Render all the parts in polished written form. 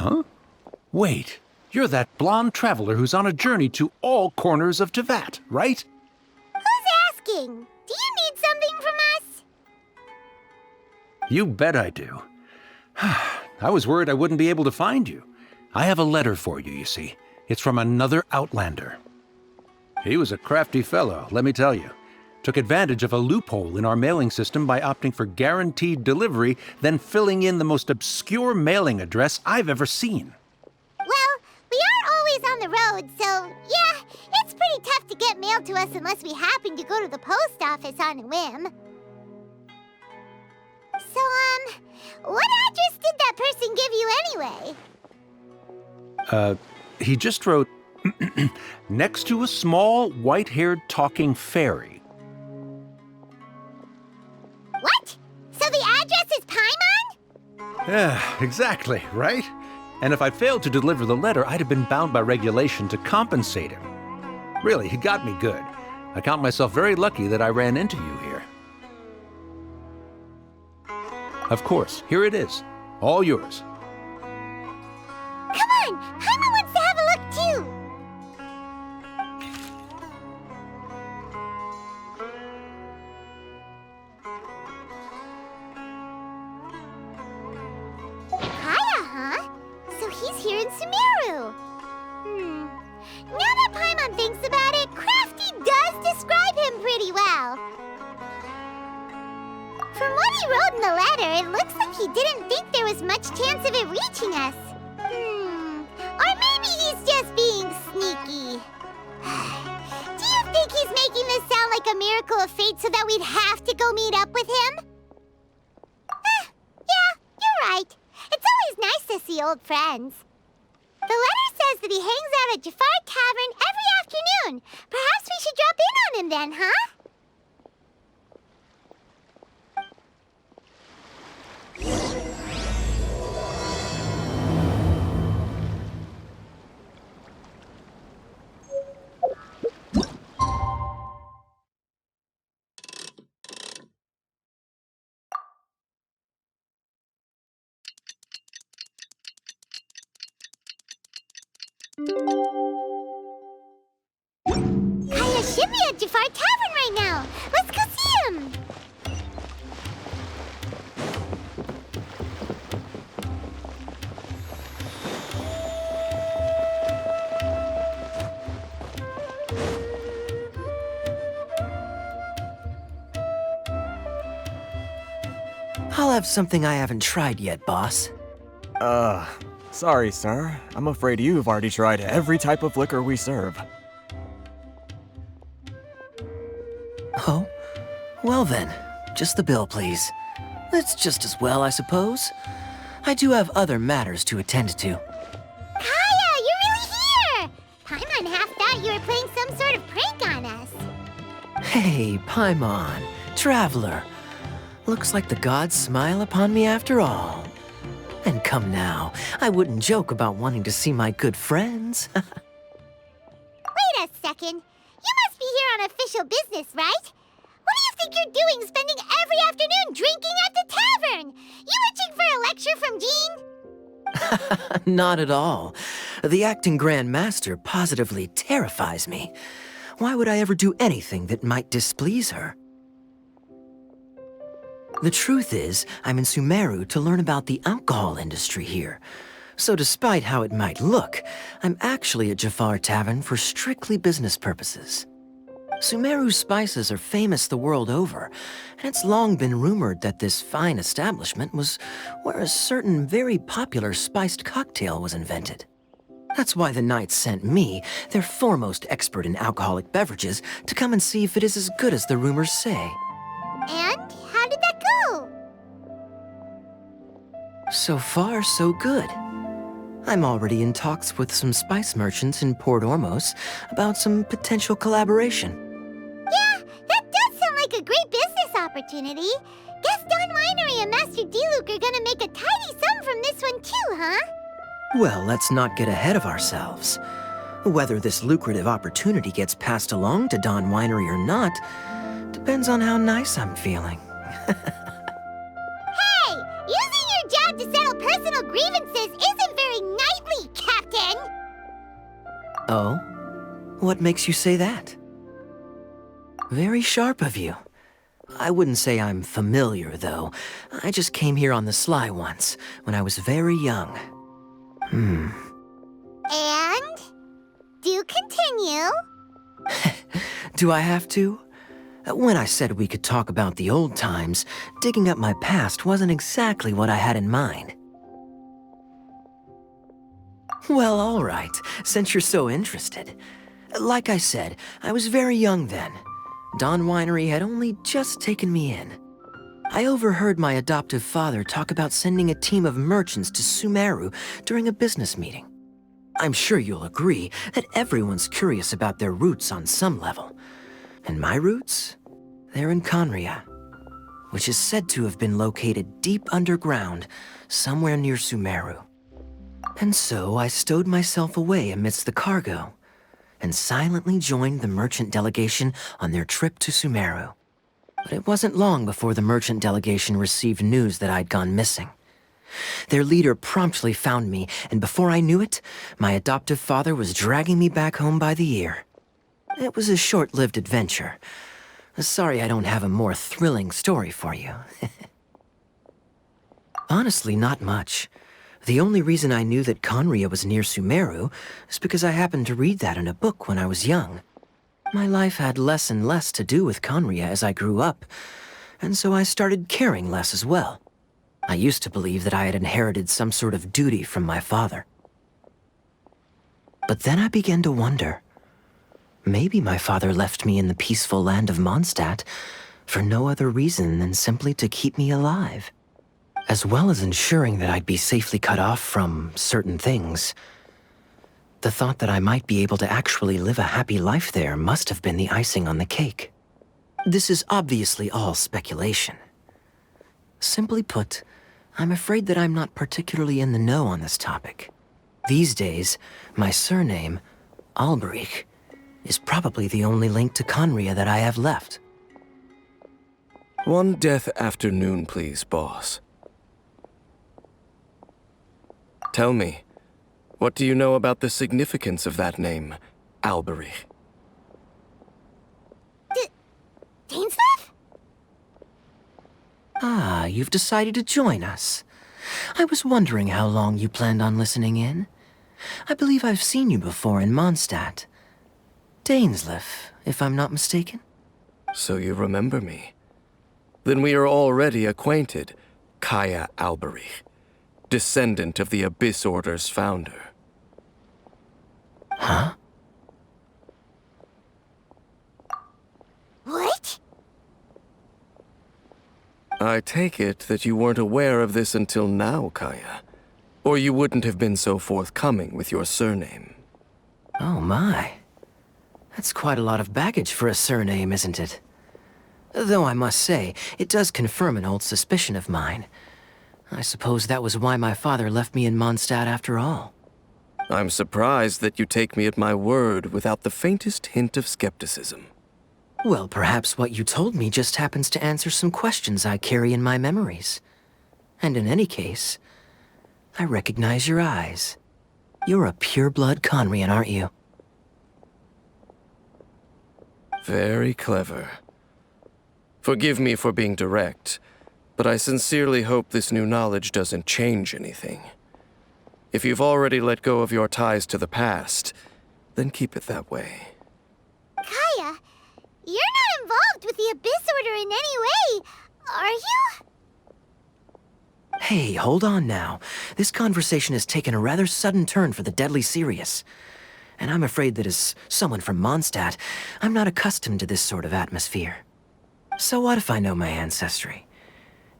Huh? Wait, you're that blonde traveler who's on a journey to all corners of Teyvat, right? Who's asking? Do you need something from us? You bet I do. I was worried I wouldn't be able to find you. I have a letter for you, you see. It's from another Outlander. He was a crafty fellow, let me tell you. Took advantage of a loophole in our mailing system by opting for guaranteed delivery, then filling in the most obscure mailing address I've ever seen. Well, we are always on the road, so yeah, it's pretty tough to get mail to us unless we happen to go to the post office on a whim. So, what address did that person give you anyway? He just wrote, next to a small, white-haired talking fairy. What? So the address is Paimon? Yeah, exactly, right? And if I failed to deliver the letter, I'd have been bound by regulation to compensate him. Really, he got me good. I count myself very lucky that I ran into you here. Of course, here it is. All yours. Come on! Paimon wants to have a look too! Kaya, huh? So he's here in Sumeru. Now that Paimon thinks about it, Crafty does describe him pretty well. From what he wrote in the letter, it looks like he didn't think there was much chance of it reaching us. Or maybe he's just being sneaky. Do you think he's making this sound like a miracle of fate so that we'd have to go meet up with him? Yeah, you're right. It's always nice to see old friends. The letter says that he hangs out at Jafar Tavern every afternoon. Perhaps we should drop in on him then, huh? Kaya should be at Jafar Tavern right now. Let's go see him. I'll have something I haven't tried yet, boss. Sorry, sir. I'm afraid you've already tried every type of liquor we serve. Oh? Well then, just the bill, please. It's just as well, I suppose. I do have other matters to attend to. Kaya, you're really here! Paimon half thought you were playing some sort of prank on us. Hey, Paimon, traveler. Looks like the gods smile upon me after all. And come now, I wouldn't joke about wanting to see my good friends. Wait a second. You must be here on official business, right? What do you think you're doing spending every afternoon drinking at the tavern? You itching for a lecture from Jean? Not at all. The acting Grand Master positively terrifies me. Why would I ever do anything that might displease her? The truth is, I'm in Sumeru to learn about the alcohol industry here. So despite how it might look, I'm actually at Jafar Tavern for strictly business purposes. Sumeru's spices are famous the world over, and it's long been rumored that this fine establishment was where a certain very popular spiced cocktail was invented. That's why the Knights sent me, their foremost expert in alcoholic beverages, to come and see if it is as good as the rumors say. And how did that go? So far, so good. I'm already in talks with some spice merchants in Port Ormos about some potential collaboration. Yeah, that does sound like a great business opportunity. Guess Don Winery and Master D-Luke are gonna make a tidy sum from this one too, huh? Well, let's not get ahead of ourselves. Whether this lucrative opportunity gets passed along to Don Winery or not depends on how nice I'm feeling. Hey, using your job to settle personal grievances isn't very nice Oh? What makes you say that? Very sharp of you. I wouldn't say I'm familiar, though. I just came here on the sly once, when I was very young. And? Do continue. Do I have to? When I said we could talk about the old times, digging up my past wasn't exactly what I had in mind. Well, all right, since you're so interested. Like I said, I was very young then. Dawn Winery had only just taken me in. I overheard my adoptive father talk about sending a team of merchants to Sumeru during a business meeting. I'm sure you'll agree that everyone's curious about their roots on some level. And my roots? They're in Conria, which is said to have been located deep underground, somewhere near Sumeru. And so I stowed myself away amidst the cargo, and silently joined the merchant delegation on their trip to Sumeru. But it wasn't long before the merchant delegation received news that I'd gone missing. Their leader promptly found me, and before I knew it, my adoptive father was dragging me back home by the ear. It was a short-lived adventure. Sorry I don't have a more thrilling story for you. Honestly, not much. The only reason I knew that Conria was near Sumeru is because I happened to read that in a book when I was young. My life had less and less to do with Conria as I grew up, and so I started caring less as well. I used to believe that I had inherited some sort of duty from my father. But then I began to wonder. Maybe my father left me in the peaceful land of Mondstadt for no other reason than simply to keep me alive. As well as ensuring that I'd be safely cut off from certain things. The thought that I might be able to actually live a happy life there must have been the icing on the cake. This is obviously all speculation. Simply put, I'm afraid that I'm not particularly in the know on this topic. These days, my surname, Alberich, is probably the only link to Conria that I have left. One death afternoon, please, boss. Tell me, what do you know about the significance of that name, Alberich? Dainsleif? Ah, you've decided to join us. I was wondering how long you planned on listening in. I believe I've seen you before in Mondstadt. Dainsleif, if I'm not mistaken. So you remember me. Then we are already acquainted, Kaya Alberich, descendant of the Abyss Order's founder. Huh? What? I take it that you weren't aware of this until now, Kaya. Or you wouldn't have been so forthcoming with your surname. Oh my. That's quite a lot of baggage for a surname, isn't it? Though I must say, it does confirm an old suspicion of mine. I suppose that was why my father left me in Mondstadt after all. I'm surprised that you take me at my word without the faintest hint of skepticism. Well, perhaps what you told me just happens to answer some questions I carry in my memories. And in any case, I recognize your eyes. You're a pure-blood Conrian, aren't you? Very clever. Forgive me for being direct, but I sincerely hope this new knowledge doesn't change anything. If you've already let go of your ties to the past, then keep it that way. Kaya, you're not involved with the Abyss Order in any way, are you? Hey, hold on now. This conversation has taken a rather sudden turn for the deadly serious. And I'm afraid that as someone from Mondstadt, I'm not accustomed to this sort of atmosphere. So what if I know my ancestry?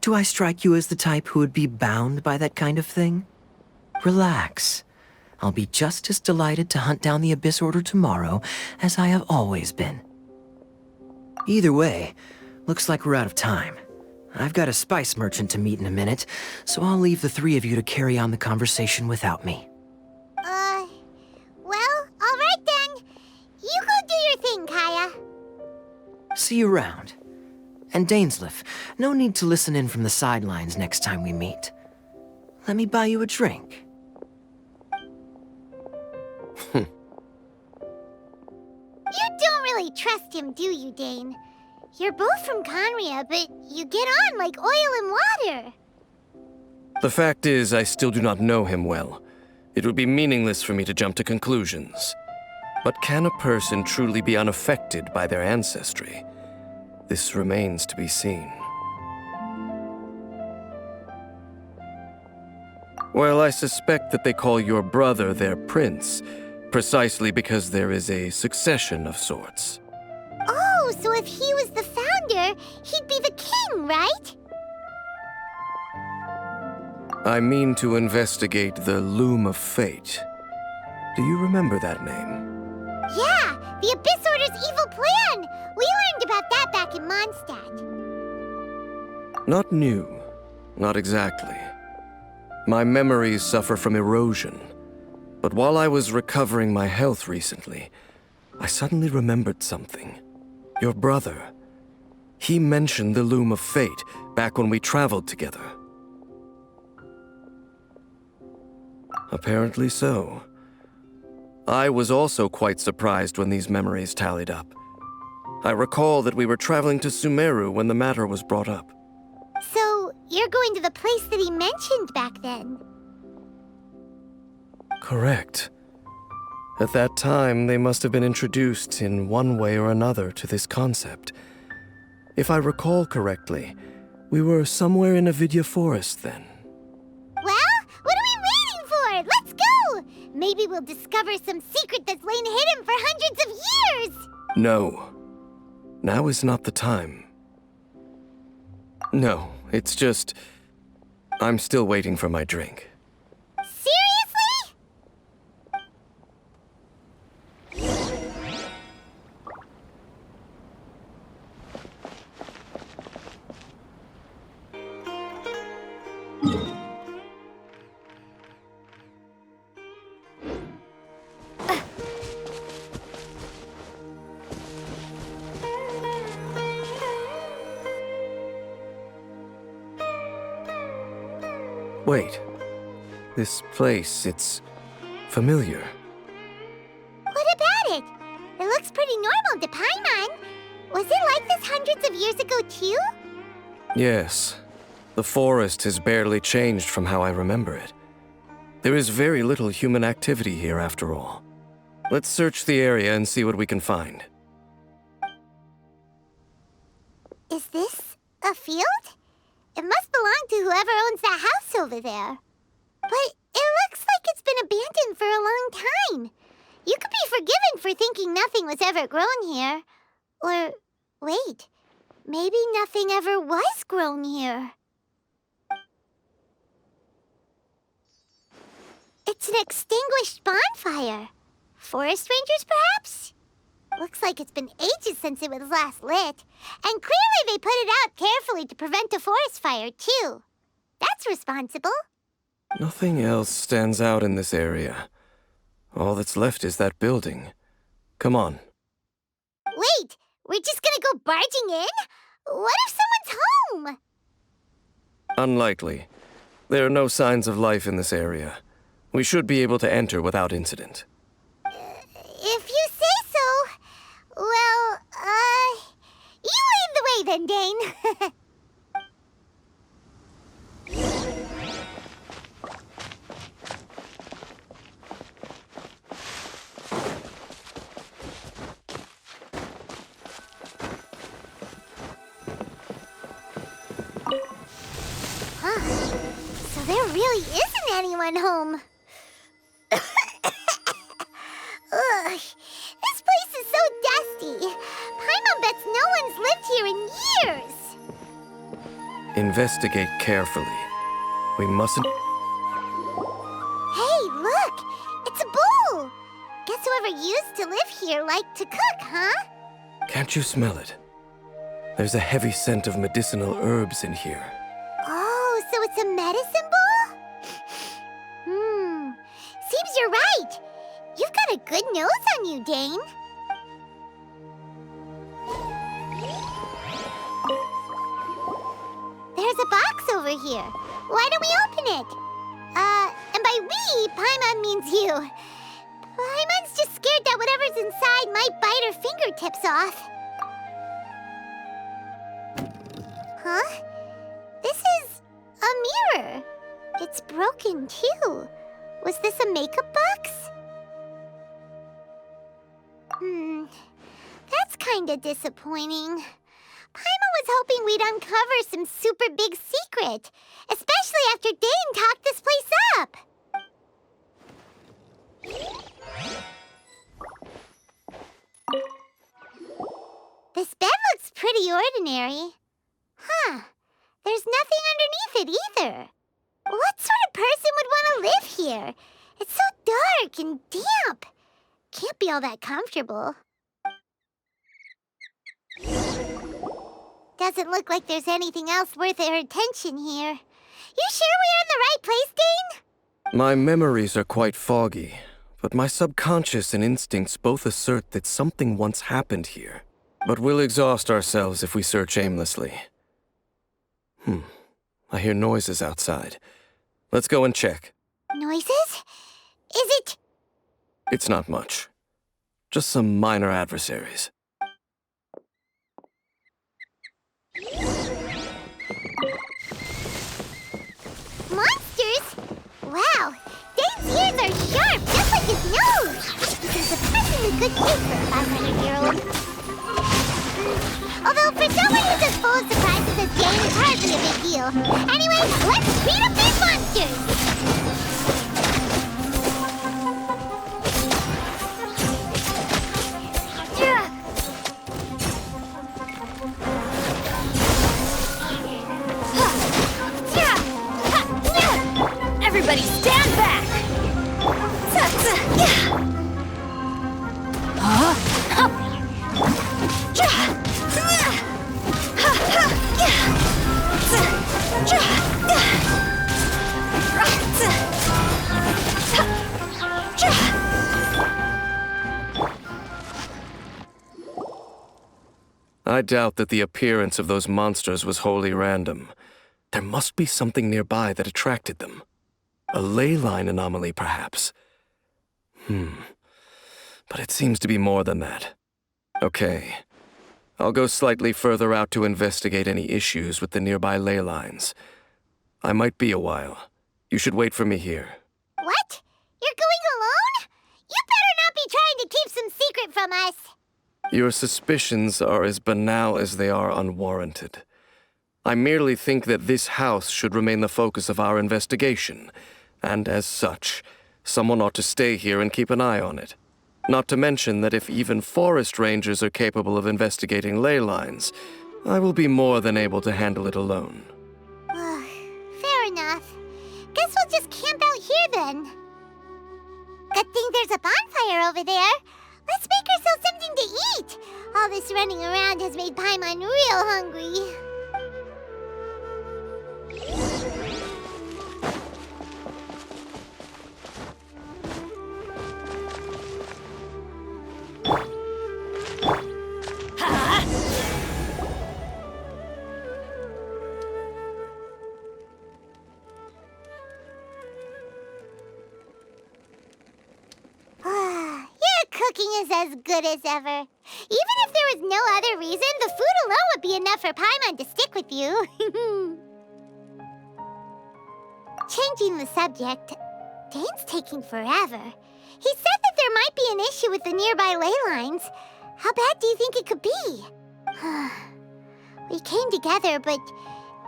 Do I strike you as the type who would be bound by that kind of thing? Relax. I'll be just as delighted to hunt down the Abyss Order tomorrow as I have always been. Either way, looks like we're out of time. I've got a spice merchant to meet in a minute, so I'll leave the three of you to carry on the conversation without me. Well, all right then. You go do your thing, Kaya. See you around. And Dainsleif, no need to listen in from the sidelines next time we meet. Let me buy you a drink. really trust him, do you, Dane? You're both from Conria, but you get on like oil and water. The fact is, I still do not know him well. It would be meaningless for me to jump to conclusions. But can a person truly be unaffected by their ancestry? This remains to be seen. Well, I suspect that they call your brother their prince, precisely because there is a succession of sorts. Oh, so if he was the founder, he'd be the king, right? I mean to investigate the Loom of Fate. Do you remember that name? Yeah, the Abyss Order's evil plan! We learned about that back in Mondstadt. Not new. Not exactly. My memories suffer from erosion. But while I was recovering my health recently, I suddenly remembered something. Your brother. He mentioned the Loom of Fate back when we traveled together. Apparently so. I was also quite surprised when these memories tallied up. I recall that we were traveling to Sumeru when the matter was brought up. So, you're going to the place that he mentioned back then? Correct. At that time, they must have been introduced in one way or another to this concept. If I recall correctly, we were somewhere in Avidya Forest then. Well, what are we waiting for? Let's go! Maybe we'll discover some secret that's lain hidden for hundreds of years! No. Now is not the time. No, it's just... I'm still waiting for my drink. Seriously? Wait. This place, it's familiar. What about it? It looks pretty normal to Paimon. Was it like this hundreds of years ago, too? Yes. The forest has barely changed from how I remember it. There is very little human activity here after all. Let's search the area and see what we can find. Is this a field? It must belong to whoever owns that house over there. But it looks like it's been abandoned for a long time. You could be forgiven for thinking nothing was ever grown here. Or, wait, maybe nothing ever was grown here. It's an extinguished bonfire. Forest rangers, perhaps? Looks like it's been ages since it was last lit. And clearly they put it out carefully to prevent a forest fire, too. That's responsible. Nothing else stands out in this area. All that's left is that building. Come on. Wait, we're just gonna go barging in? What if someone's home? Unlikely. There are no signs of life in this area. We should be able to enter without incident. If you say so. Well, you lead the way then, Dane. So there really isn't anyone home. Ugh, this place is so dusty. Paimon bets no one's lived here in years. Investigate carefully. We mustn't... Hey, look! It's a bull! Guess whoever used to live here liked to cook, huh? Can't you smell it? There's a heavy scent of medicinal herbs in here. Oh, so it's a medicine bull? Seems you're right. You've got a good nose on you, Dane. There's a box over here. Why don't we open it? And by we, Paimon means you. Paimon's just scared that whatever's inside might bite her fingertips off. Huh? This is a mirror. It's broken, too. Was this a makeup box? That's kinda disappointing. Paimon was hoping we'd uncover some super big secret, especially after Dane talked this place up. This bed looks pretty ordinary. Huh. There's nothing underneath it either. What sort of person would want to live here? It's so dark and damp. Can't be all that comfortable. Doesn't look like there's anything else worth our attention here. You sure we're in the right place, Dane? My memories are quite foggy, but my subconscious and instincts both assert that something once happened here. But we'll exhaust ourselves if we search aimlessly. I hear noises outside. Let's go and check. Noises? Is it... It's not much. Just some minor adversaries. Monsters? Wow, Dane's ears are sharp, just like his nose. This is a surprisingly good shape for a 500-year-old. Although for someone who's as full of surprises as Dane, it's hardly a big deal. Anyway, let's beat up these monsters! Everybody stand back! I doubt that the appearance of those monsters was wholly random. There must be something nearby that attracted them. A ley line anomaly, perhaps. But it seems to be more than that. Okay. I'll go slightly further out to investigate any issues with the nearby ley lines. I might be a while. You should wait for me here. What? You're going alone? You better not be trying to keep some secret from us. Your suspicions are as banal as they are unwarranted. I merely think that this house should remain the focus of our investigation, and as such, someone ought to stay here and keep an eye on it. Not to mention that if even forest rangers are capable of investigating ley lines, I will be more than able to handle it alone. Fair enough. Guess we'll just camp out here then. Good thing there's a bonfire over there. Let's make ourselves something to eat. All this running around has made Paimon real hungry. Cooking is as good as ever. Even if there was no other reason, the food alone would be enough for Paimon to stick with you. Changing the subject, Dane's taking forever. He said that there might be an issue with the nearby ley lines. How bad do you think it could be? We came together, but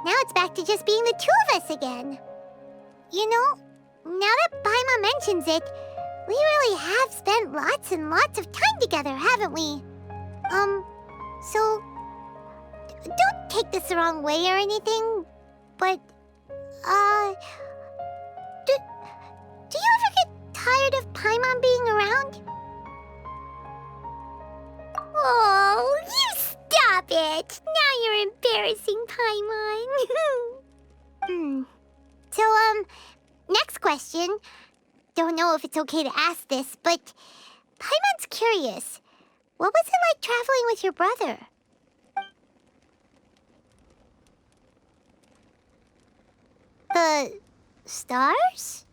now it's back to just being the two of us again. You know, now that Paimon mentions it, we really have spent lots and lots of time together, haven't we? So... don't take this the wrong way or anything, but... Do you ever get tired of Paimon being around? Oh, you stop it! Now you're embarrassing Paimon. So, next question. Don't know if it's okay to ask this, but Paimon's curious. What was it like traveling with your brother? The stars?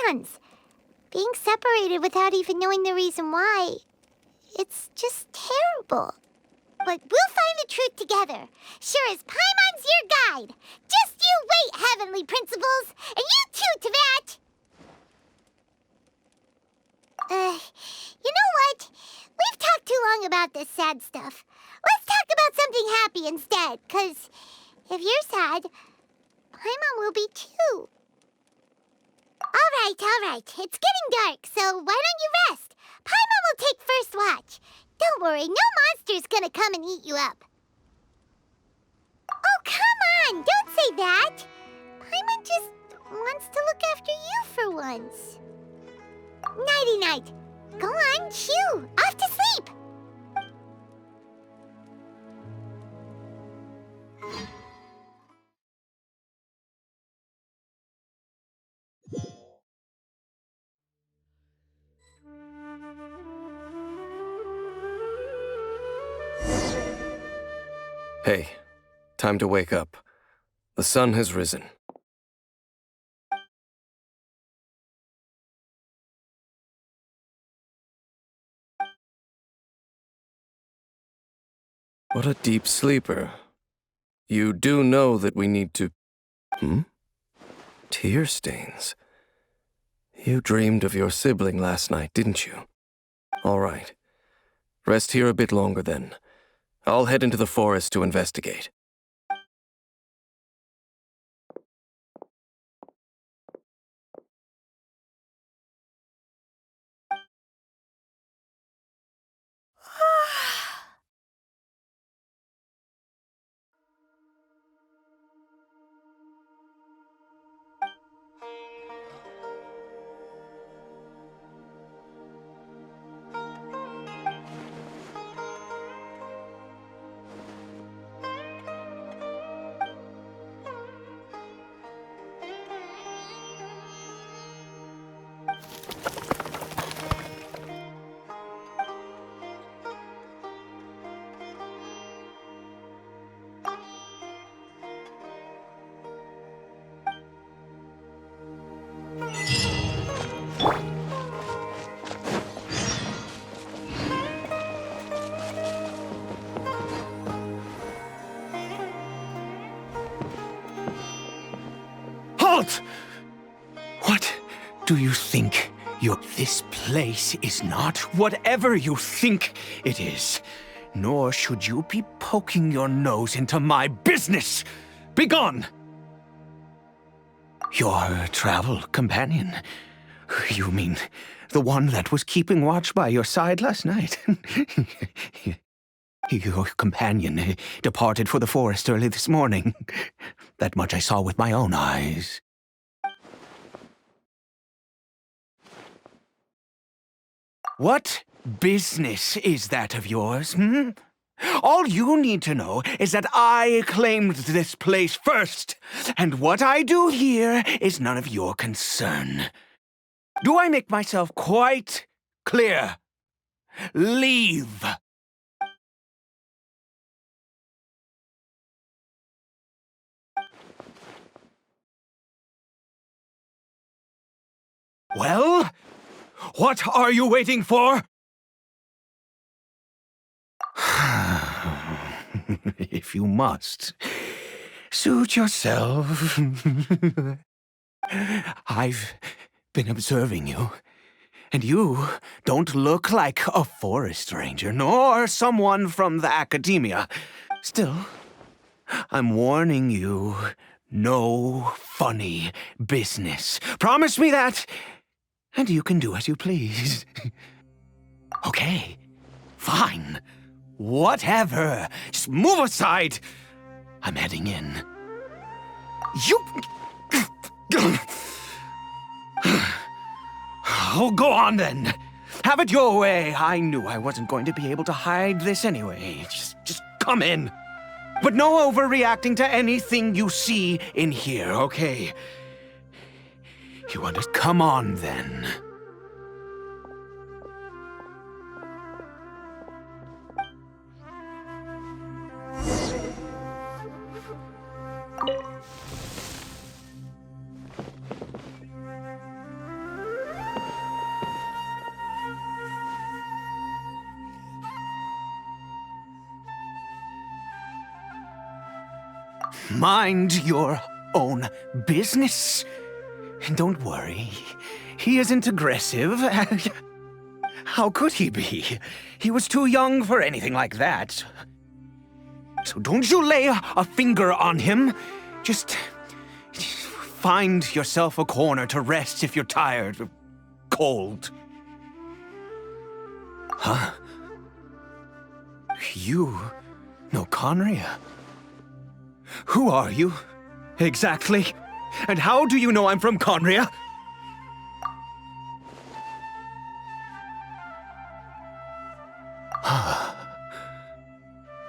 hands. Being separated without even knowing the reason why, it's just terrible. But we'll find the truth together. Sure as Paimon's your guide. Just you wait, Heavenly Principles! And you too, Tavat! You know what? We've talked too long about this sad stuff. Let's talk about something happy instead, 'cause if you're sad, Paimon will be too. All right. It's getting dark, so why don't you rest? Paimon will take first watch. Don't worry, no monster's gonna come and eat you up. Oh, come on! Don't say that! Paimon just wants to look after you for once. Nighty-night. Go on, shoo! Off to sleep! Hey, time to wake up. The sun has risen. What a deep sleeper. You do know that we need to... Tear stains. You dreamed of your sibling last night, didn't you? All right. Rest here a bit longer then. I'll head into the forest to investigate. Halt! What do you think? This place is not whatever you think it is. Nor should you be poking your nose into my business. Begone! Your travel companion. You mean the one that was keeping watch by your side last night? Your companion departed for the forest early this morning. That much I saw with my own eyes. What business is that of yours, All you need to know is that I claimed this place first, and what I do here is none of your concern. Do I make myself quite clear? Leave! Well, what are you waiting for? If you must, suit yourself. I've been observing you, and you don't look like a forest ranger, nor someone from the academia. Still, I'm warning you, no funny business. Promise me that, and you can do as you please. Okay, fine. Whatever. Just move aside. I'm heading in. You... Oh, go on then. Have it your way. I knew I wasn't going to be able to hide this anyway. Just come in. But no overreacting to anything you see in here, okay? You want to come on then. Mind your own business. Don't worry. He isn't aggressive. How could he be? He was too young for anything like that. So don't you lay a finger on him. Just find yourself a corner to rest if you're tired or cold. Huh? You know Conria? Who are you? Exactly. And how do you know I'm from Conria?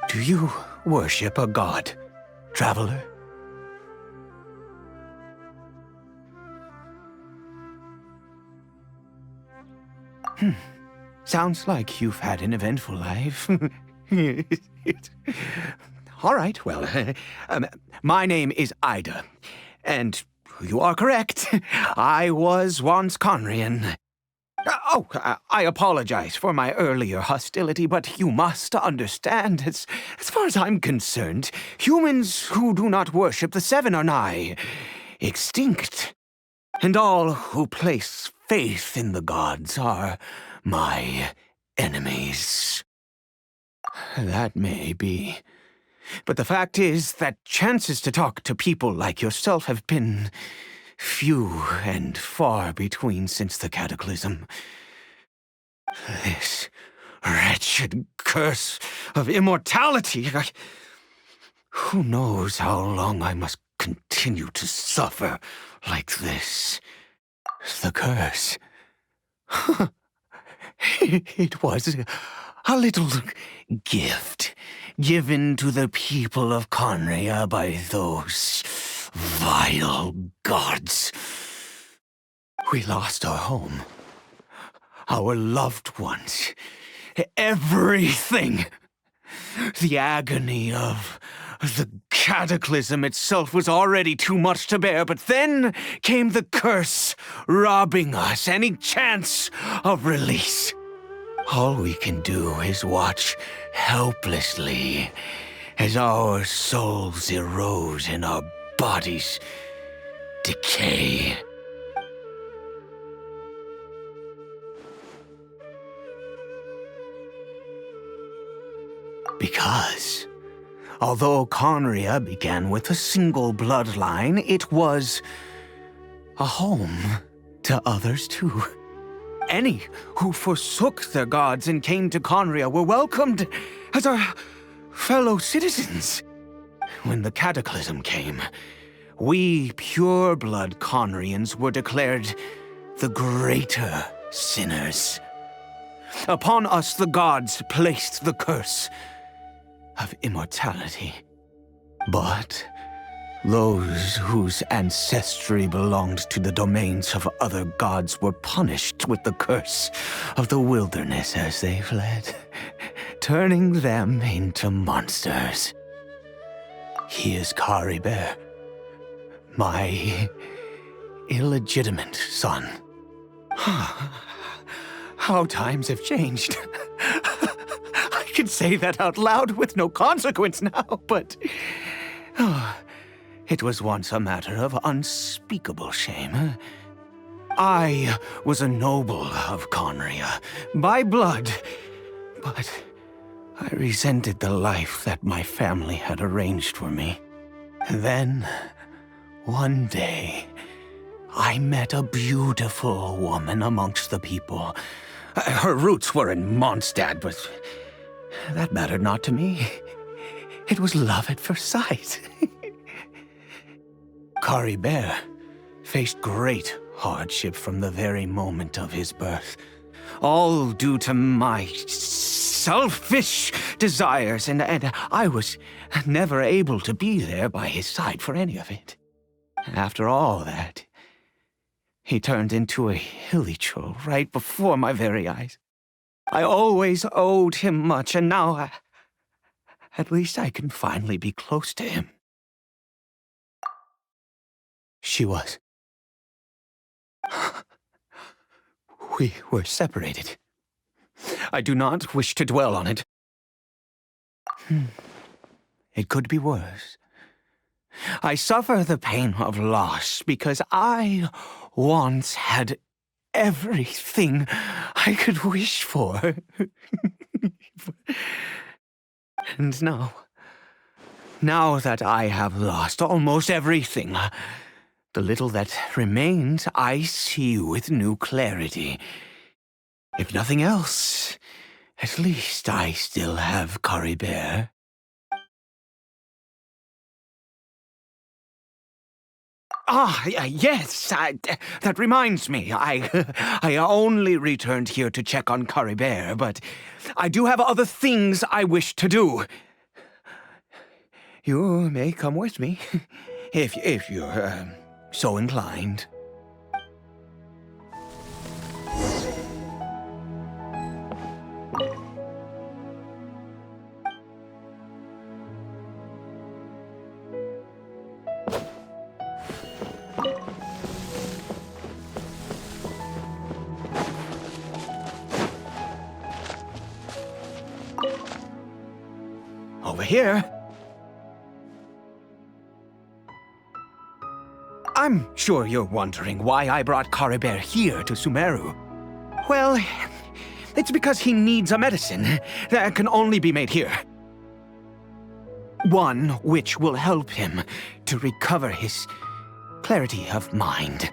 Do you worship a god, traveler? Sounds like you've had an eventful life. All right, well, my name is Ida, and you are correct. I was once Conrian. I apologize for my earlier hostility, but you must understand, as far as I'm concerned, humans who do not worship the Seven are nigh extinct. And all who place faith in the gods are my enemies. That may be. But the fact is that chances to talk to people like yourself have been few and far between since the cataclysm. This wretched curse of immortality. Who knows how long I must continue to suffer like this? The curse. It was a little gift given to the people of Conria by those vile gods. We lost our home, our loved ones, everything. The agony of the cataclysm itself was already too much to bear, but then came the curse, robbing us any chance of release. All we can do is watch helplessly as our souls erode and our bodies decay. Because, although Conria began with a single bloodline, it was a home to others too. Any who forsook their gods and came to Conria were welcomed as our fellow citizens. When the cataclysm came, we pure-blood Conrians were declared the greater sinners. Upon us the gods placed the curse of immortality. But those whose ancestry belonged to the domains of other gods were punished with the curse of the wilderness as they fled, turning them into monsters. He is Caribert, my illegitimate son. How times have changed. I can say that out loud with no consequence now, but it was once a matter of unspeakable shame. I was a noble of Conria, by blood, but I resented the life that my family had arranged for me. Then, one day, I met a beautiful woman amongst the people. Her roots were in Mondstadt, but that mattered not to me. It was love at first sight. Caribert faced great hardship from the very moment of his birth, all due to my selfish desires, and I was never able to be there by his side for any of it. After all that, he turned into a hilichurl right before my very eyes. I always owed him much, and now at least I can finally be close to him. She was. We were separated. I do not wish to dwell on it. It could be worse. I suffer the pain of loss because I once had everything I could wish for. And now that I have lost almost everything, the little that remains I see with new clarity. If nothing else, at least I still have Caribert. Yes, that reminds me. I only returned here to check on Caribert, but I do have other things I wish to do. You may come with me, if you're so inclined. Over here. I'm sure you're wondering why I brought Caribert here to Sumeru. Well, it's because he needs a medicine that can only be made here. One which will help him to recover his clarity of mind.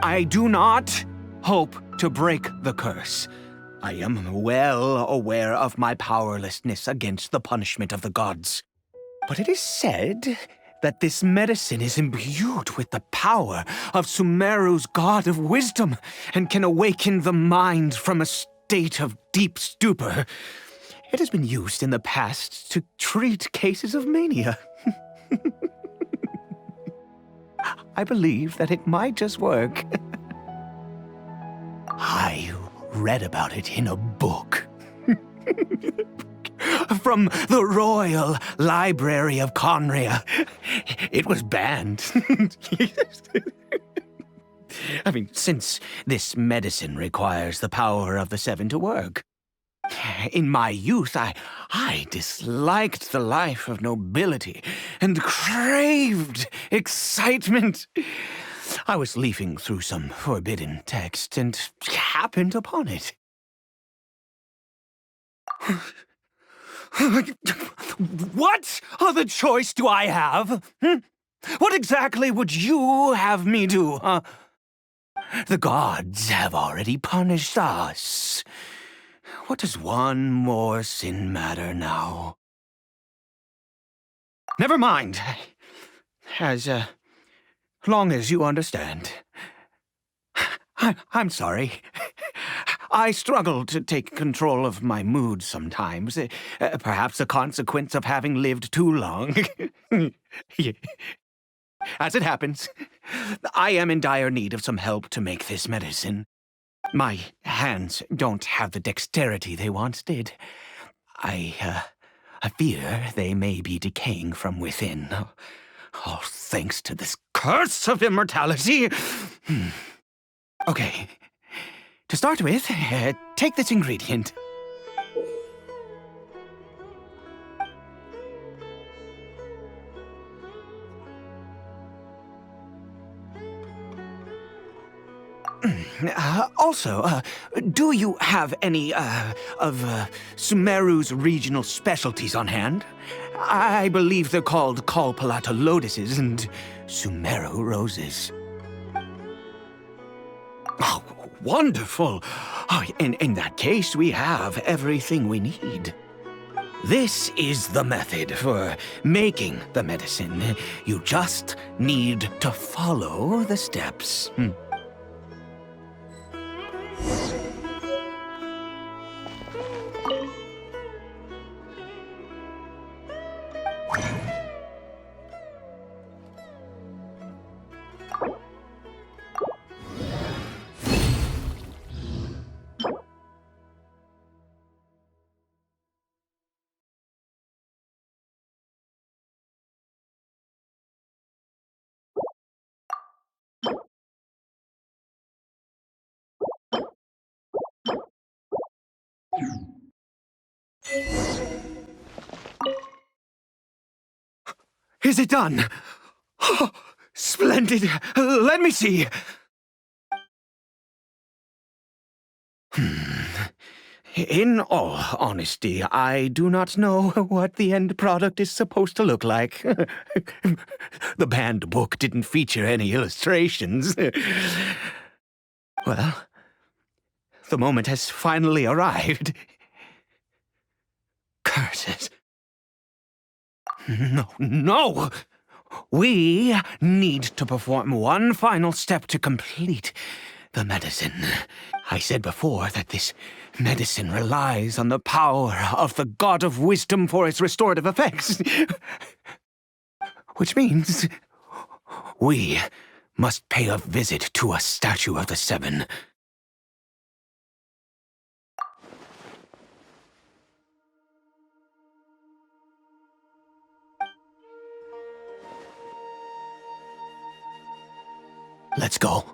I do not hope to break the curse. I am well aware of my powerlessness against the punishment of the gods. But it is said that this medicine is imbued with the power of Sumeru's god of wisdom and can awaken the mind from a state of deep stupor. It has been used in the past to treat cases of mania. I believe that it might just work. I read about it in a book. From the Royal Library of Conria. It was banned. I mean, since this medicine requires the power of the Seven to work. In my youth, I disliked the life of nobility and craved excitement. I was leafing through some forbidden text and happened upon it. What other choice do I have? What exactly would you have me do, huh? The gods have already punished us. What does one more sin matter now? Never mind. As long as you understand. I'm sorry. I struggle to take control of my mood sometimes. Perhaps a consequence of having lived too long. As it happens, I am in dire need of some help to make this medicine. My hands don't have the dexterity they once did. I fear they may be decaying from within. All thanks to this curse of immortality. Okay. To start with, take this ingredient. Also, do you have any, of Sumeru's regional specialties on hand? I believe they're called Kalpalata lotuses and Sumeru roses. Oh, wonderful! Oh, in that case, we have everything we need. This is the method for making the medicine. You just need to follow the steps. it done? Oh, splendid. Let me see. In all honesty, I do not know what the end product is supposed to look like. The banned book didn't feature any illustrations. Well, the moment has finally arrived. Curses. No! We need to perform one final step to complete the medicine. I said before that this medicine relies on the power of the God of Wisdom for its restorative effects. Which means we must pay a visit to a statue of the Seven. Let's go.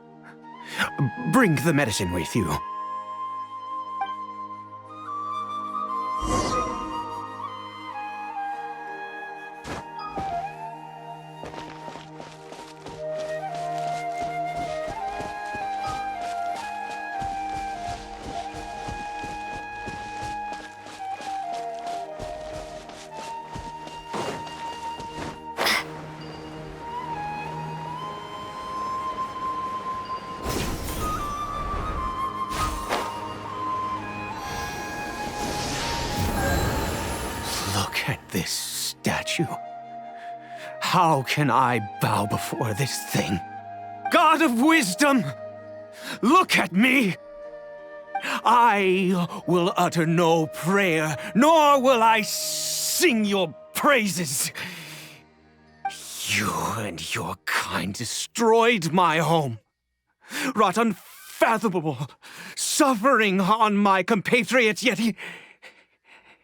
Bring the medicine with you. Look at this statue. How can I bow before this thing? God of Wisdom, look at me! I will utter no prayer, nor will I sing your praises. You and your kind destroyed my home, wrought unfathomable suffering on my compatriots, yet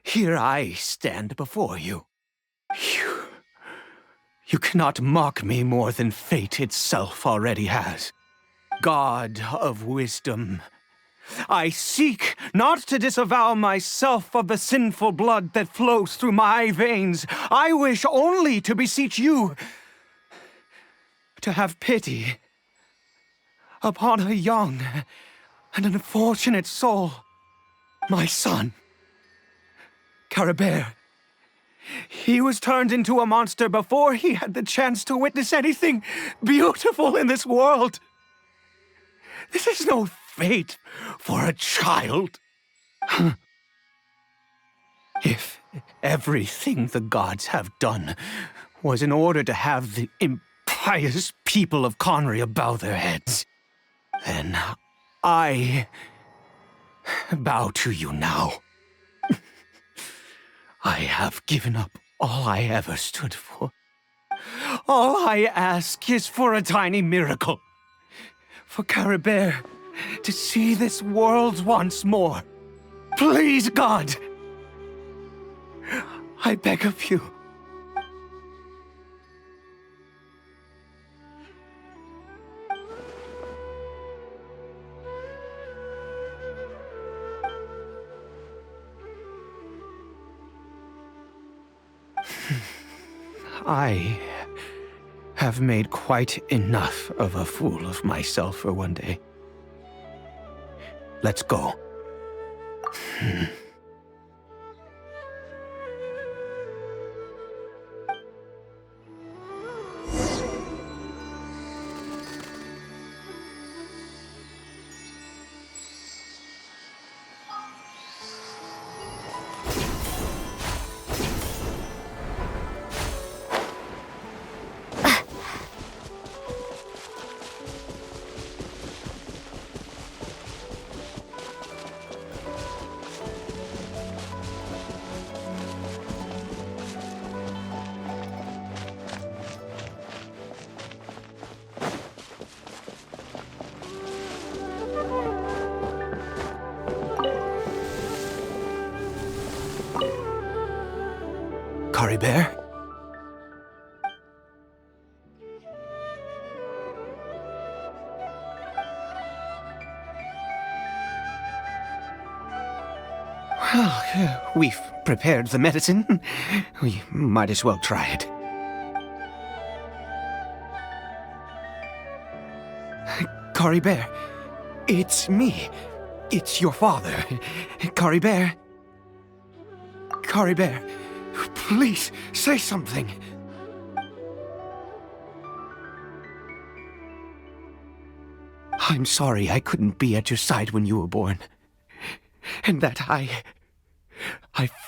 here I stand before you. You cannot mock me more than fate itself already has. God of Wisdom, I seek not to disavow myself of the sinful blood that flows through my veins. I wish only to beseech you to have pity upon a young and unfortunate soul, my son, Caribert. He was turned into a monster before he had the chance to witness anything beautiful in this world. This is no fate for a child. If everything the gods have done was in order to have the impious people of Conria bow their heads, then I bow to you now. I have given up all I ever stood for. All I ask is for a tiny miracle. For Caribert to see this world once more. Please, God! I beg of you. I have made quite enough of a fool of myself for one day. Let's go. Caribert? Well, we've prepared the medicine. We might as well try it. Caribert, it's me. It's your father. Caribert. Caribert, please say something. I'm sorry I couldn't be at your side when you were born. And that I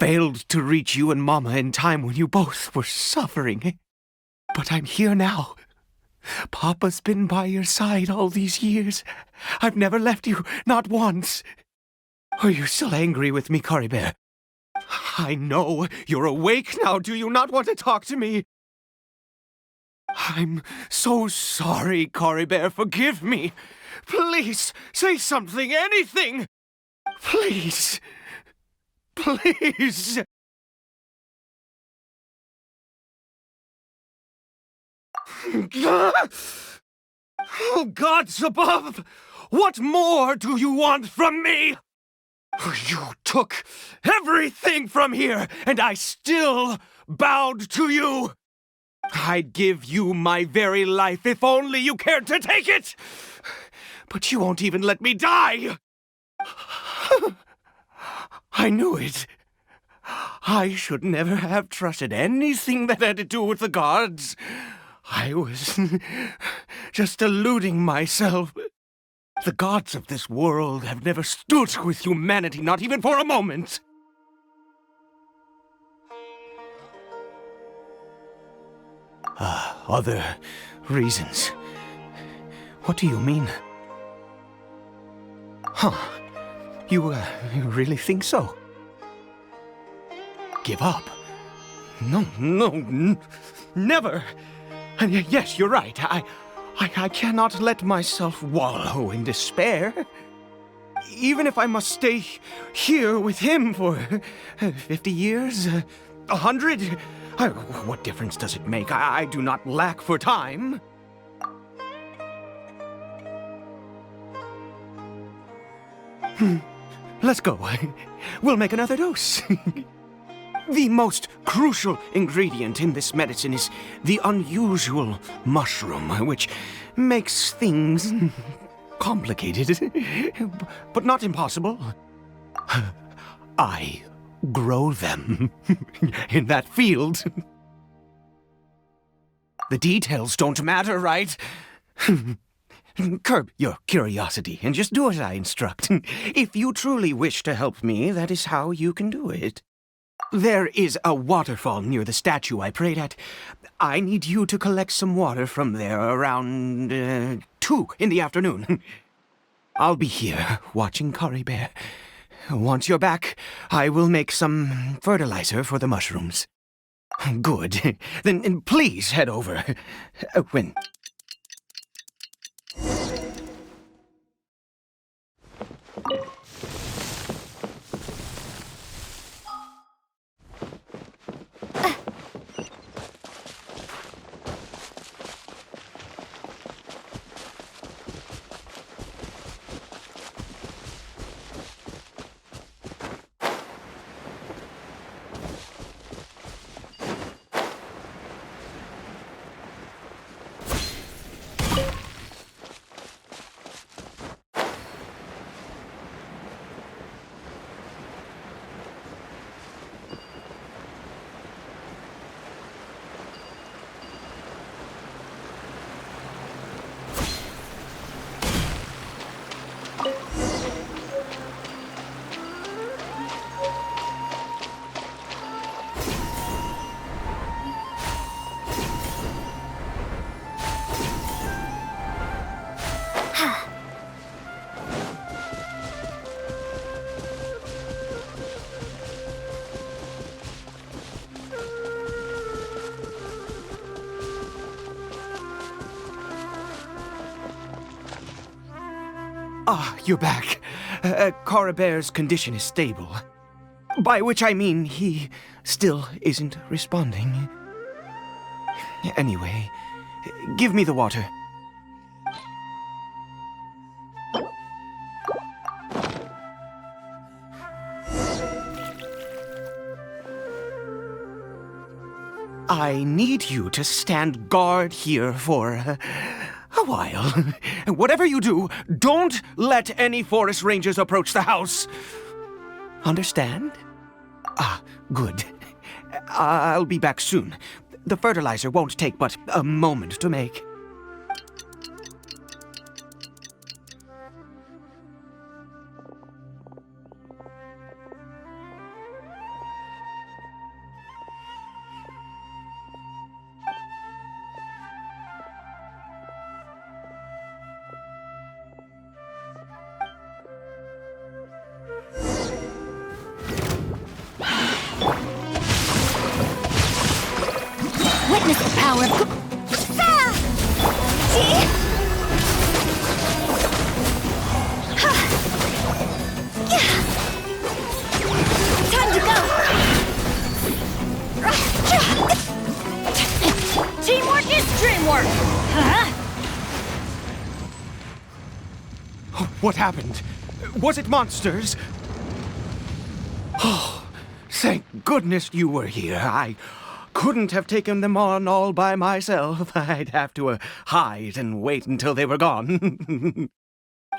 failed to reach you and Mama in time when you both were suffering. But I'm here now. Papa's been by your side all these years. I've never left you, not once. Are you still angry with me, Caribert? I know you're awake now. Do you not want to talk to me? I'm so sorry, Caribert. Forgive me. Please, say something, anything. Please. Please. Oh, gods above! What more do you want from me? You took everything from here, and I still bowed to you. I'd give you my very life if only you cared to take it. But you won't even let me die. I knew it. I should never have trusted anything that had to do with the gods. I was just deluding myself. The gods of this world have never stood with humanity, not even for a moment. Other reasons. What do you mean? Huh. You really think so? Give up? No, never. And yes, you're right. I cannot let myself wallow in despair. Even if I must stay here with him for 50 years, 100, what difference does it make? I do not lack for time. Let's go. We'll make another dose. The most crucial ingredient in this medicine is the unusual mushroom, which makes things complicated, but not impossible. I grow them in that field. The details don't matter, right? Curb your curiosity and just do as I instruct. If you truly wish to help me, that is how you can do it. There is a waterfall near the statue I prayed at. I need you to collect some water from there around 2 in the afternoon. I'll be here watching Caribert. Once you're back, I will make some fertilizer for the mushrooms. Good. Then please head over. When? Ah, you're back. Caribert's condition is stable. By which I mean he still isn't responding. Anyway, give me the water. I need you to stand guard here for a while. Whatever you do, don't let any forest rangers approach the house. Understand? Ah, good. I'll be back soon. The fertilizer won't take but a moment to make. Witness the power of... Time to go! Teamwork is dreamwork! Huh? What happened? Was it monsters? Oh, thank goodness you were here. I couldn't have taken them on all by myself. I'd have to hide and wait until they were gone.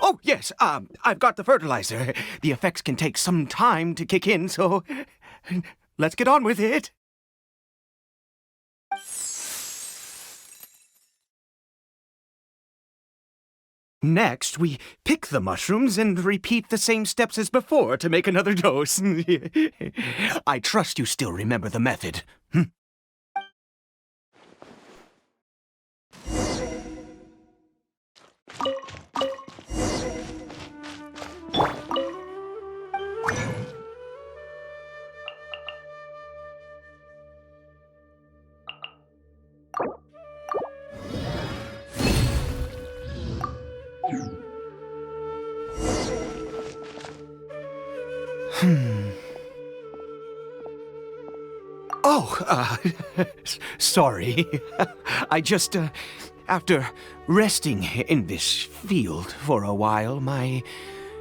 Oh, yes, I've got the fertilizer. The effects can take some time to kick in, so let's get on with it. Next, we pick the mushrooms and repeat the same steps as before to make another dose. I trust you still remember the method. Oh, sorry. I just, after resting in this field for a while, my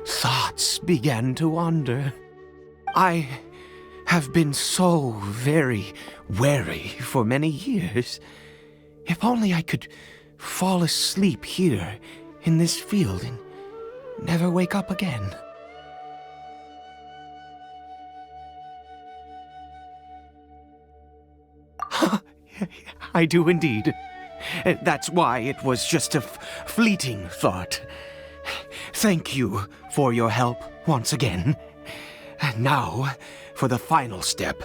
thoughts began to wander. I have been so very wary for many years. If only I could fall asleep here in this field and never wake up again. I do indeed. That's why it was just a fleeting thought. Thank you for your help once again. And now, for the final step.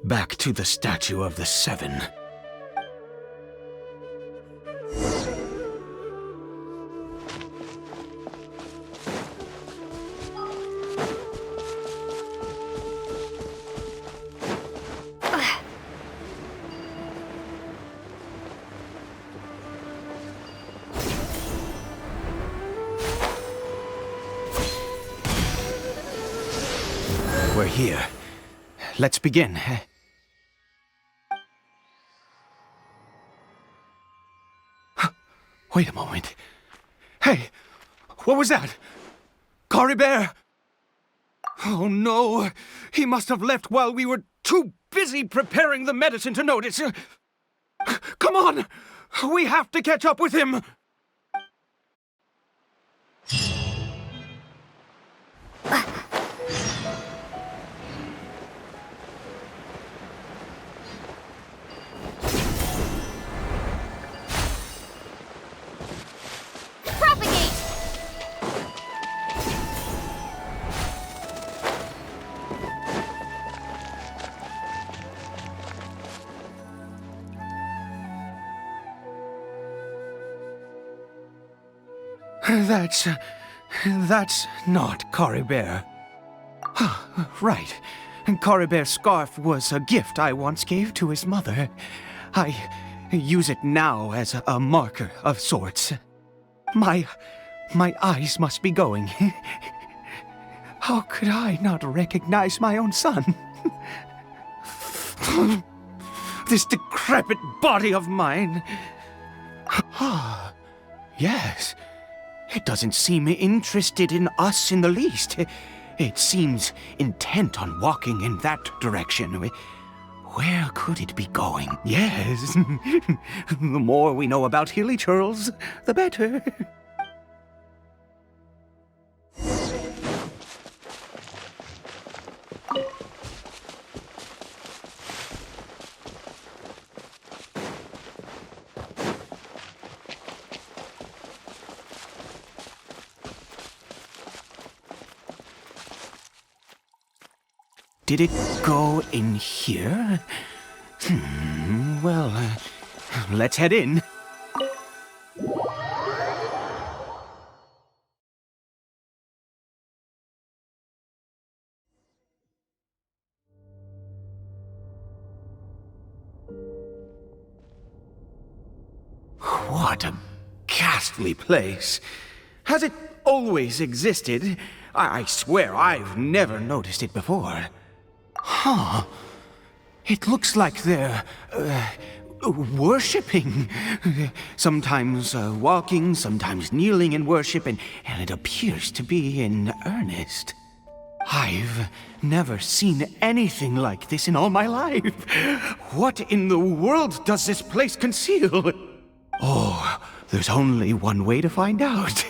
Back to the Statue of the Seven. We're here. Let's begin. Wait a moment. Hey, what was that? Caribert! Oh no, he must have left while we were too busy preparing the medicine to notice. Come on, we have to catch up with him. That's not Caribert. Right. Caribert's scarf was a gift I once gave to his mother. I use it now as a marker of sorts. My eyes must be going. How could I not recognize my own son? This decrepit body of mine. Ah, yes. It doesn't seem interested in us in the least. It seems intent on walking in that direction. where could it be going? Yes. The more we know about hilly churls, the better. Did it go in here? Well, let's head in. What a ghastly place. Has it always existed? I swear I've never noticed it before. Huh. It looks like they're, worshipping. Sometimes walking, sometimes kneeling in worship, and it appears to be in earnest. I've never seen anything like this in all my life. What in the world does this place conceal? Oh, there's only one way to find out.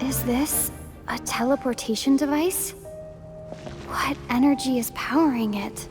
Is this a teleportation device? What energy is powering it?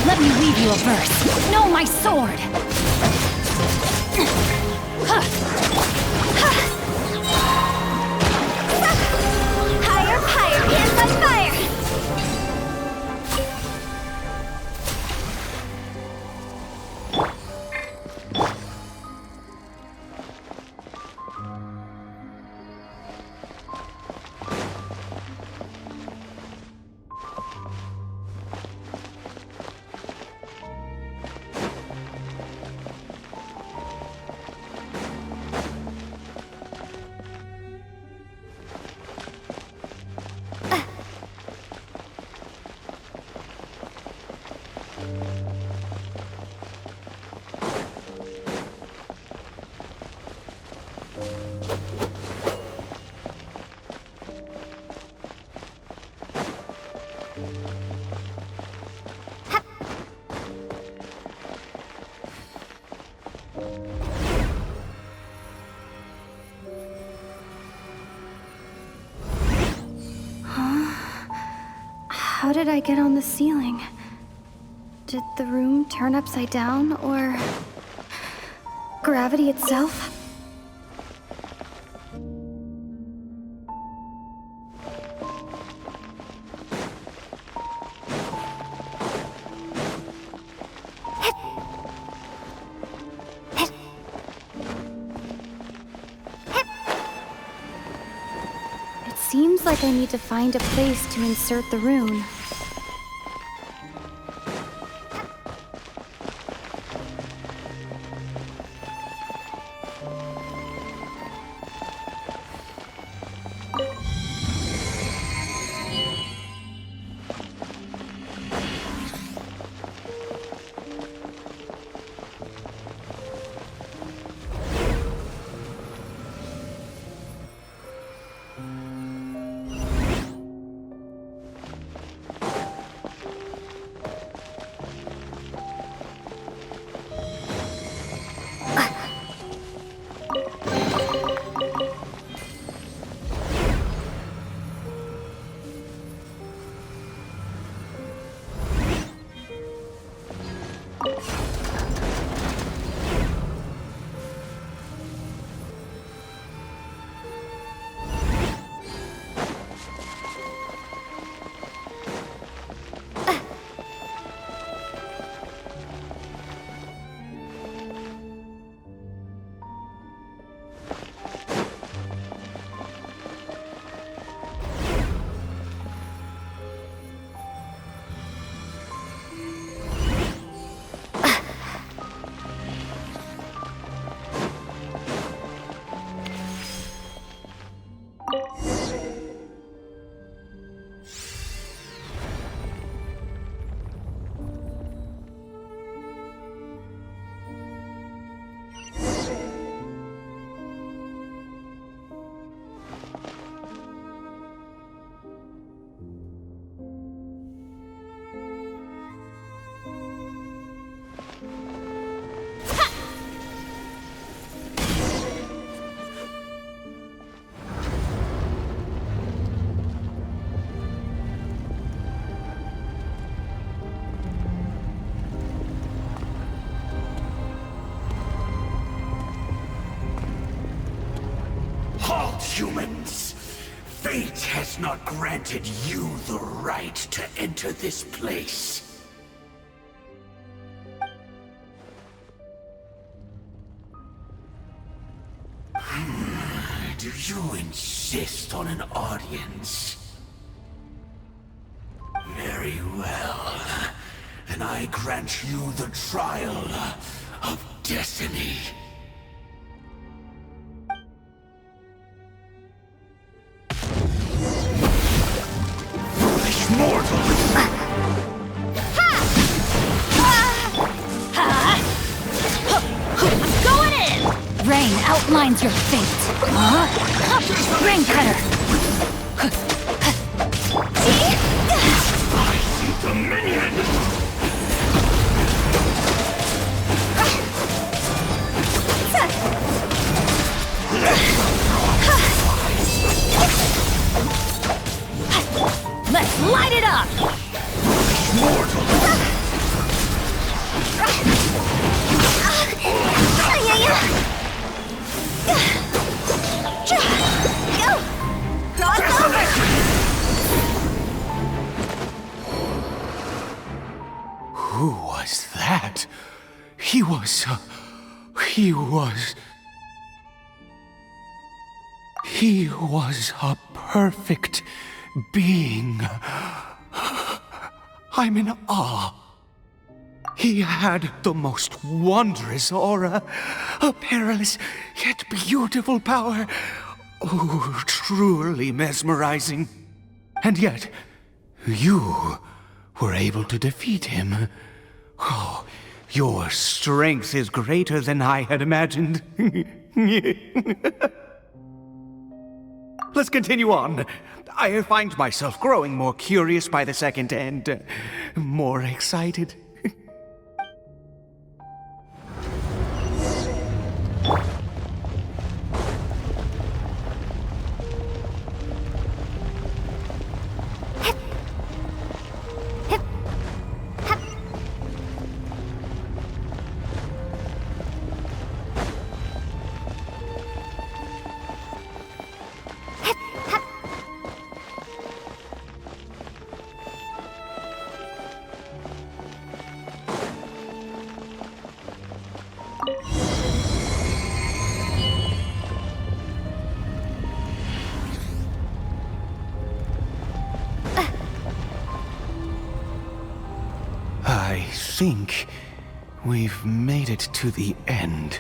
Let me leave you a verse. Know my sword! Higher, higher, here's my fire! How did I get on the ceiling? Did the room turn upside down, or gravity itself? It seems like I need to find a place to insert the rune. Humans, fate has not granted you the right to enter this place. Do you insist on an audience? Very well. Then I grant you the trial of destiny. Rain outlines your fate. Rain cutter. I see dominion. Let's light it up. Who was that? He was a perfect being. I'm in awe. He had the most wondrous aura, a perilous yet beautiful power. Oh, truly mesmerizing. And yet, you were able to defeat him. Oh, your strength is greater than I had imagined. Let's continue on. I find myself growing more curious by the second and more excited. I think we've made it to the end.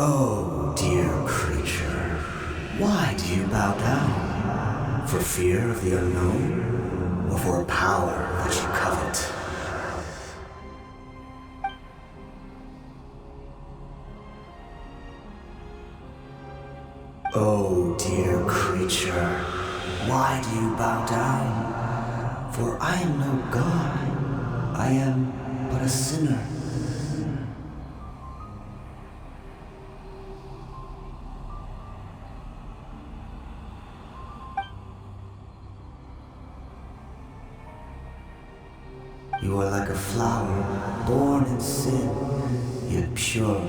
Oh, dear creature, why do you bow down? For fear of the unknown? Or for a power that you covet? Oh, dear creature, why do you bow down? For I am no god. I am but a sinner. You are like a flower, born in sin, yet pure,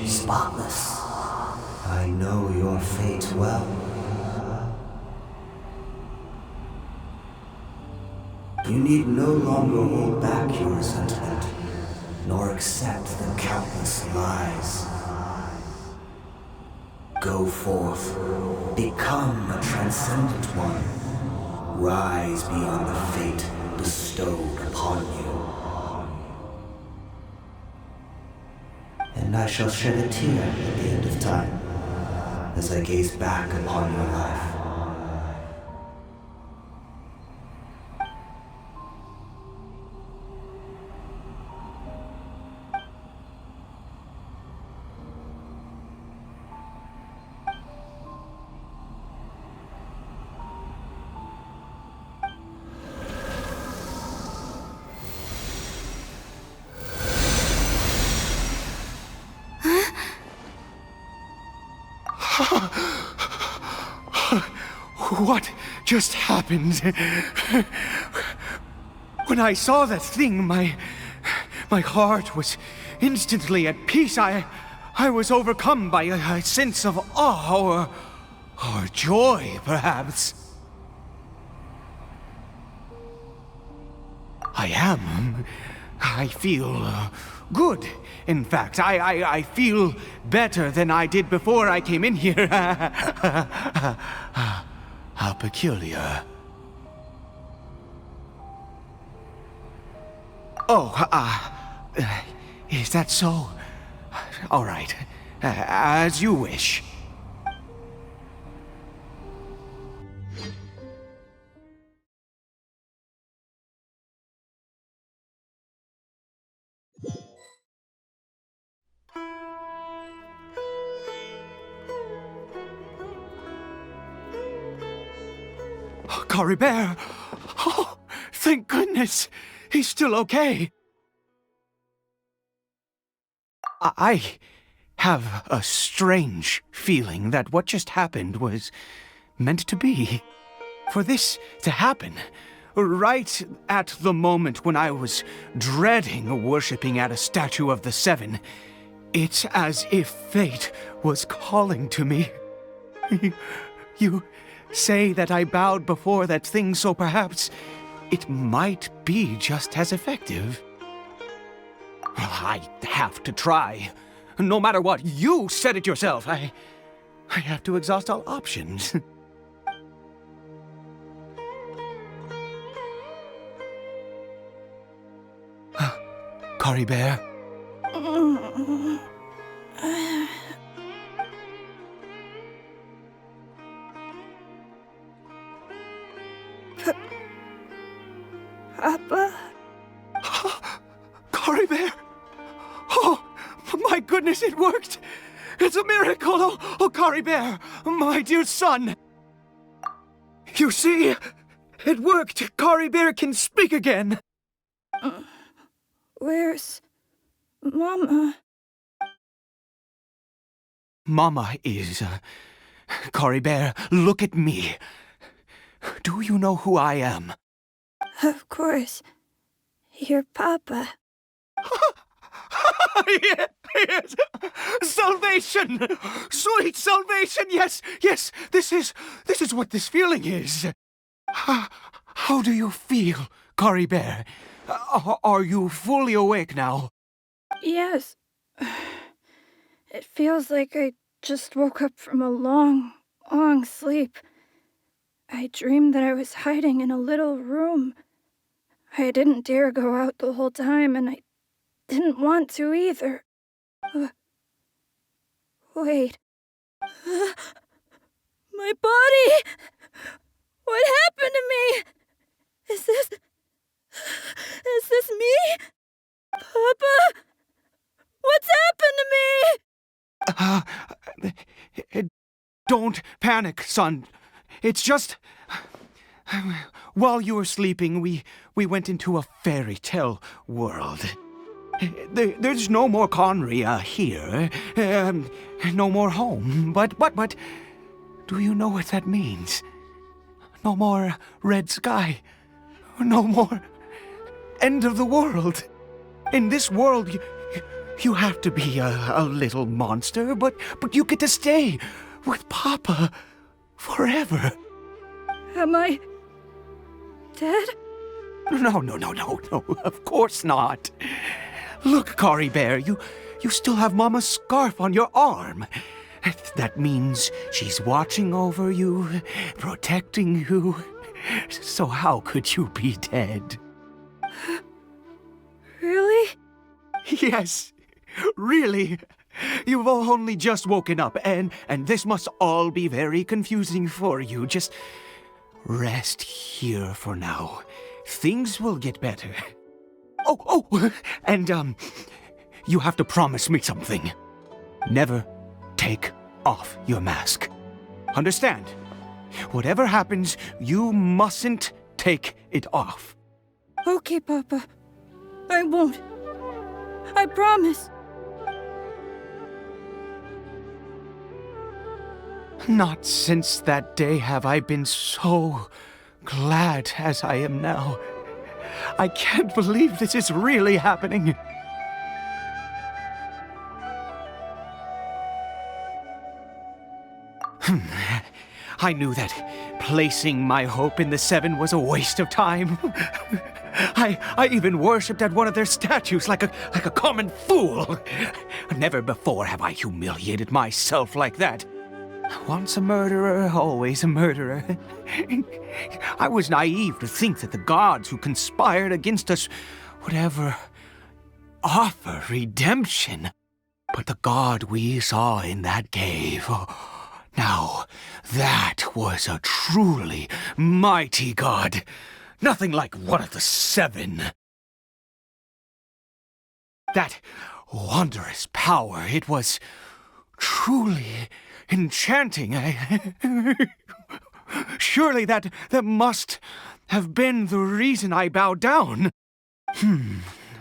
spotless. I know your fate well. You need no longer hold back your resentment, nor accept the countless lies. Go forth, become a transcendent one. Rise beyond the fate bestowed upon you. And I shall shed a tear at the end of time, as I gaze back upon your life. What just happened? When I saw that thing, my heart was instantly at peace. I was overcome by a sense of awe or joy, perhaps. I feel good. In fact, I feel better than I did before I came in here. How peculiar. Oh, is that so? All right, as you wish. Caribert! Oh, thank goodness! He's still okay! I have a strange feeling that what just happened was meant to be. For this to happen, right at the moment when I was dreading worshipping at a statue of the Seven, it's as if fate was calling to me. You say that I bowed before that thing, so perhaps it might be just as effective. Well, I have to try. No matter what, you said it yourself. I have to exhaust all options. Caribert? Papa? Caribert! Oh, my goodness, it worked! It's a miracle! Oh, Caribert, my dear son! You see, it worked! Caribert can speak again! Where's Mama? Mama is... Caribert, look at me. Do you know who I am? Of course. Your papa. Yes. Salvation! Sweet salvation! Yes, yes, this is what this feeling is. How do you feel, Caribert? Are you fully awake now? Yes. It feels like I just woke up from a long, long sleep. I dreamed that I was hiding in a little room. I didn't dare go out the whole time, and I didn't want to either. Wait. My body! What happened to me? Is this me? Papa? What's happened to me? Don't panic, son. It's just... While you were sleeping, we went into a fairy tale world. There's no more Conria here. No more home. But, do you know what that means? No more red sky. No more end of the world. In this world, you have to be a little monster, but you get to stay with Papa forever. Am I dead? No, of course not. Look, Caribert, you still have Mama's scarf on your arm. That means she's watching over you, protecting you. So how could you be dead? Really? Yes, really. You've only just woken up, and this must all be very confusing for you. Just rest here for now. Things will get better. Oh, and you have to promise me something. Never take off your mask. Understand? Whatever happens, you mustn't take it off. Okay, Papa. I won't. I promise. Not since that day have I been so glad as I am now. I can't believe this is really happening. I knew that placing my hope in the Seven was a waste of time. I even worshipped at one of their statues like a common fool. Never before have I humiliated myself like that. Once a murderer, always a murderer. I was naive to think that the gods who conspired against us would ever offer redemption. But the god we saw in that cave... Now, that was a truly mighty god. Nothing like one of the Seven. That wondrous power, it was truly enchanting. Surely that must have been the reason I bowed down.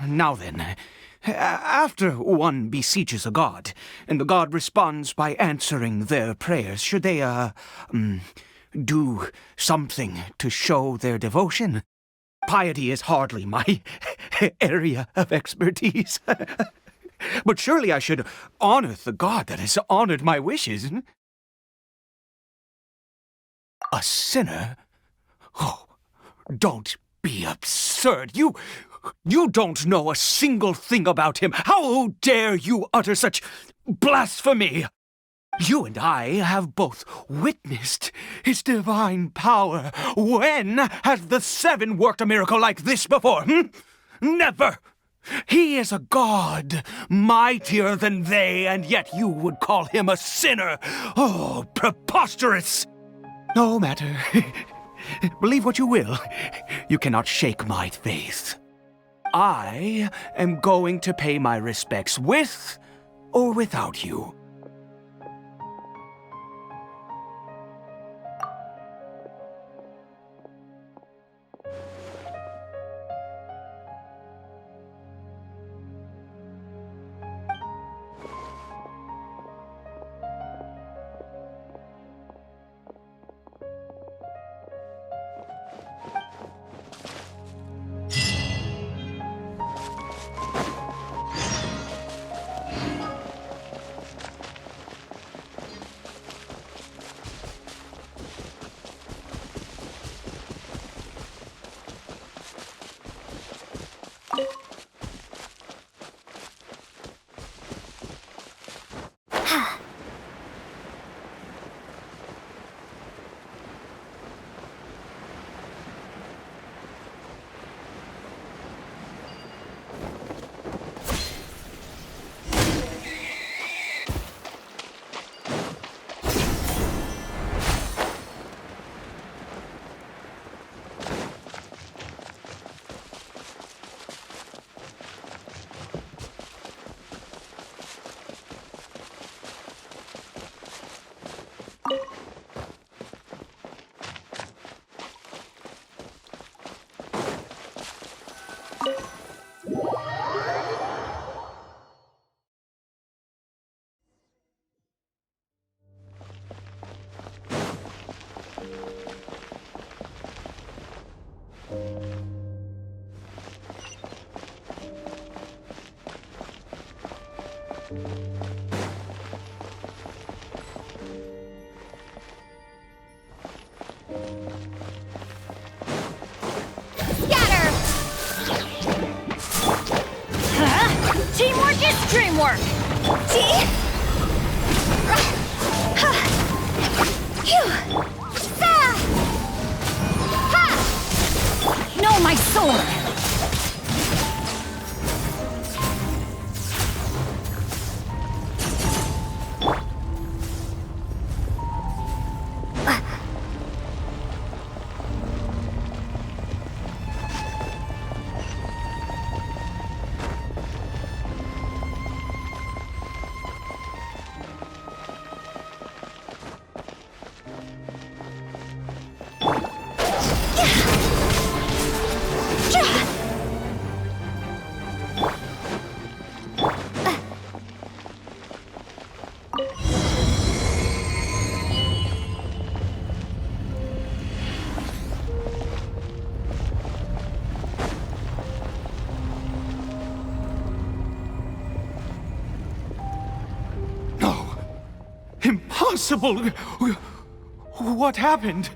Now then... After one beseeches a god, and the god responds by answering their prayers, should they, do something to show their devotion? Piety is hardly my area of expertise. But surely I should honor the god that has honored my wishes. A sinner? Oh, don't be absurd. You don't know a single thing about him. How dare you utter such blasphemy? You and I have both witnessed his divine power. When has the Seven worked a miracle like this before? Never! He is a god, mightier than they, and yet you would call him a sinner. Oh, preposterous! No matter. Believe what you will. You cannot shake my faith. I am going to pay my respects with or without you. Scatter! Teamwork is dreamwork! No, my sword! Impossible! What happened?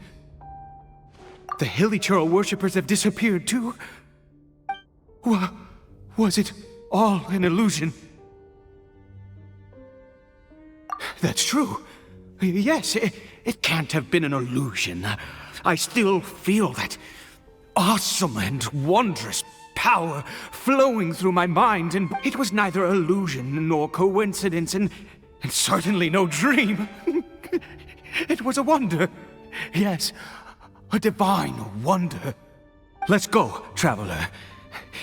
The Hilly Churl worshippers have disappeared too? Was it all an illusion? That's true. Yes, it can't have been an illusion. I still feel that awesome and wondrous power flowing through my mind, and it was neither illusion nor coincidence, and certainly no dream. It was a wonder. Yes, a divine wonder. Let's go, traveler.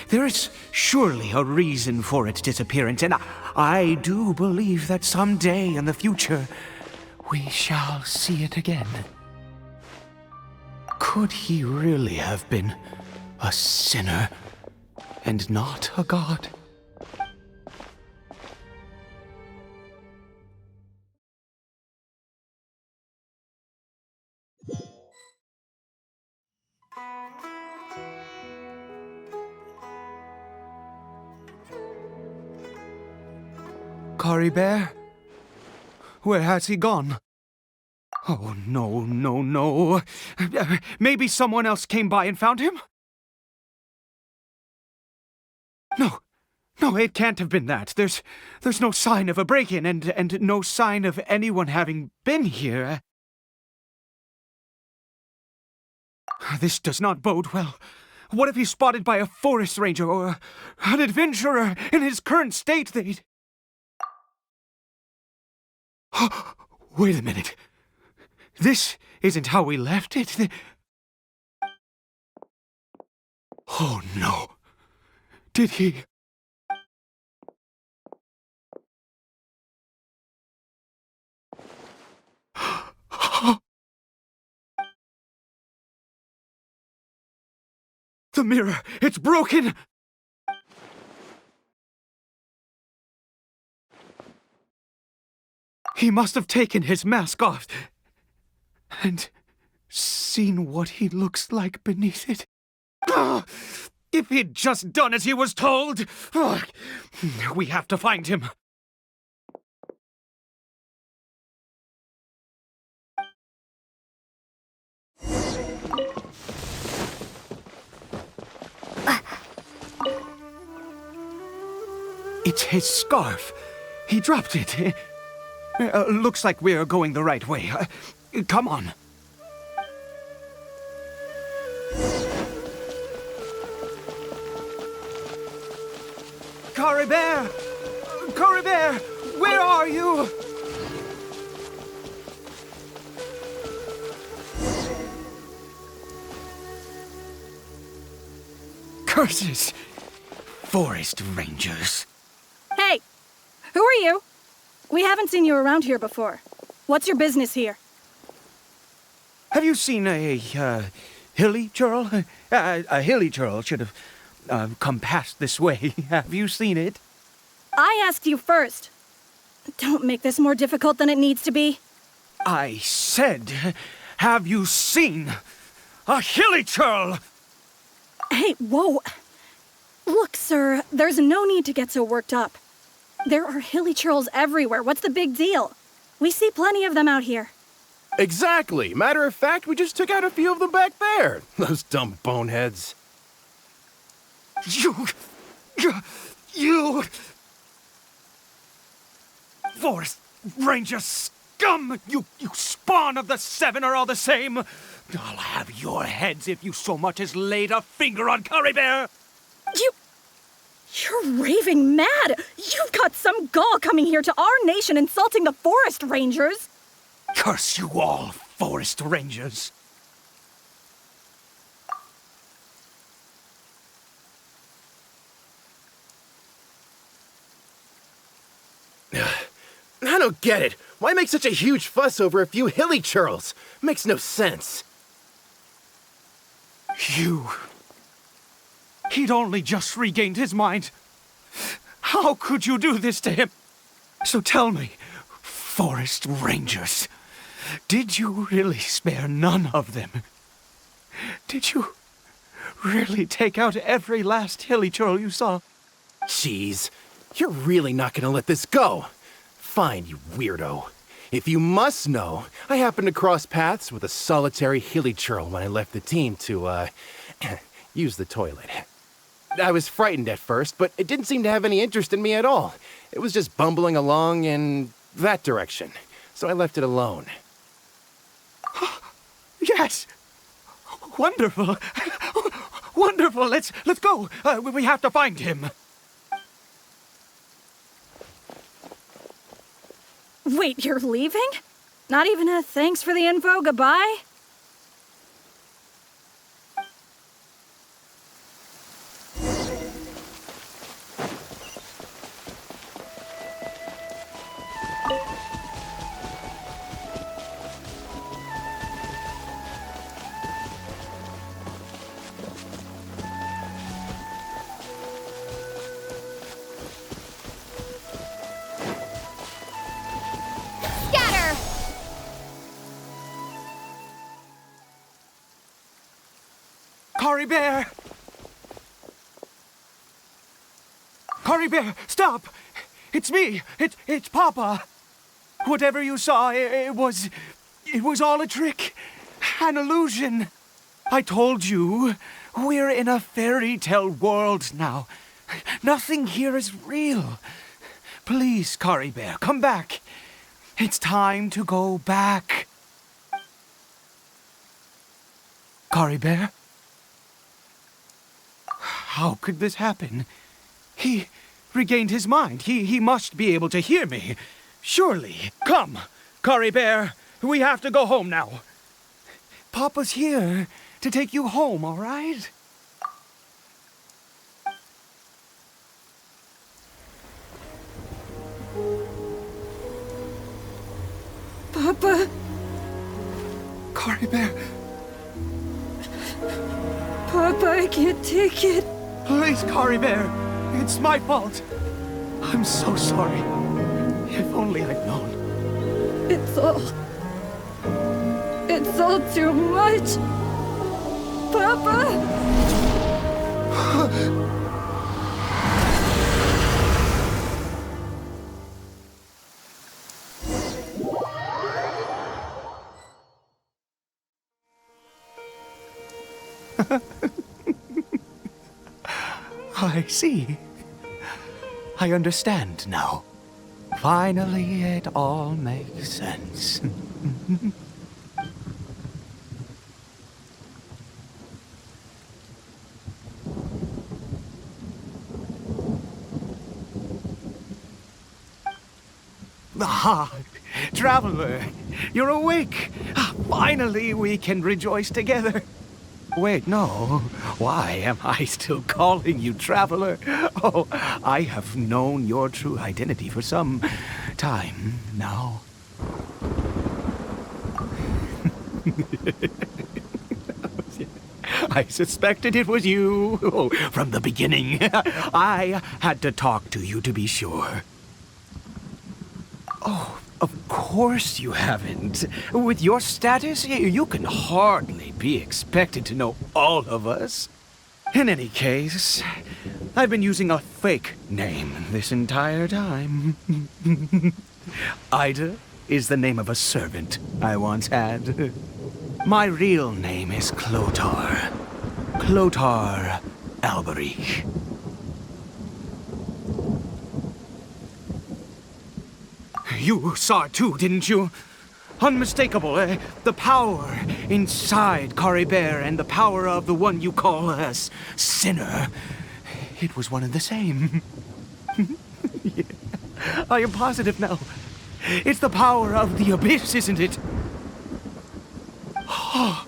There is surely a reason for its disappearance, and I do believe that someday in the future, we shall see it again. Could he really have been a sinner and not a god? Caribert? Where has he gone? Oh, no. Maybe someone else came by and found him? No, it can't have been that. There's no sign of a break-in and no sign of anyone having been here. This does not bode well. What if he's spotted by a forest ranger or an adventurer in his current state? Wait a minute. This isn't how we left it. Oh no. Did he... The mirror! It's broken! He must have taken his mask off and seen what he looks like beneath it. If he'd just done as he was told! We have to find him. It's his scarf. He dropped it. Looks like we're going the right way. Come on. Caribert! Caribert! Where are you? Curses! Forest rangers. Hey! Who are you? We haven't seen you around here before. What's your business here? Have you seen a hilly churl? A hilly churl should have come past this way. Have you seen it? I asked you first. Don't make this more difficult than it needs to be. I said, have you seen a hilly churl? Hey, whoa. Look, sir, there's no need to get so worked up. There are hilly churls everywhere. What's the big deal? We see plenty of them out here. Exactly. Matter of fact, we just took out a few of them back there. Those dumb boneheads. You... Forest Ranger scum! You spawn of the Seven are all the same! I'll have your heads if you so much as laid a finger on Caribert! You're raving mad! You've got some gall coming here to our nation insulting the Forest Rangers! Curse you all, Forest Rangers! I don't get it. Why make such a huge fuss over a few hilly churls? Makes no sense. He'd only just regained his mind. How could you do this to him? So tell me, Forest Rangers, did you really spare none of them? Did you really take out every last hilly churl you saw? Jeez, you're really not gonna let this go. Fine, you weirdo. If you must know, I happened to cross paths with a solitary hilly churl when I left the team to, use the toilet. I was frightened at first, but it didn't seem to have any interest in me at all. It was just bumbling along in that direction, so I left it alone. Yes! Wonderful! Wonderful! Let's go! We have to find him! Wait, you're leaving? Not even a thanks for the info, goodbye? Caribert! Caribert, stop! It's me! It's Papa! Whatever you saw, it was all a trick. An illusion. I told you, we're in a fairy tale world now. Nothing here is real. Please, Caribert, come back. It's time to go back. Caribert? How could this happen? He regained his mind. He must be able to hear me. Surely. Come, Caribert. We have to go home now. Papa's here to take you home, all right? Papa. Caribert. Papa, I can't take it. Please, Caribert. It's my fault. I'm so sorry. If only I'd known. It's all too much. Papa! I see. I understand now. Finally, it all makes sense. Ah, Traveler, you're awake. Finally, we can rejoice together. Wait, no. Why am I still calling you Traveler? Oh, I have known your true identity for some time now. I suspected it was you. Oh, from the beginning. I had to talk to you to be sure. Oh, of course you haven't. With your status, you can hardly be expected to know all of us. In any case, I've been using a fake name this entire time. Ida is the name of a servant I once had. My real name is Clotar. Clotar Alberich. You saw it too, didn't you? Unmistakable, the power inside Caribert and the power of the one you call a sinner. It was one and the same. Yeah. I am positive now. It's the power of the abyss, isn't it? Oh,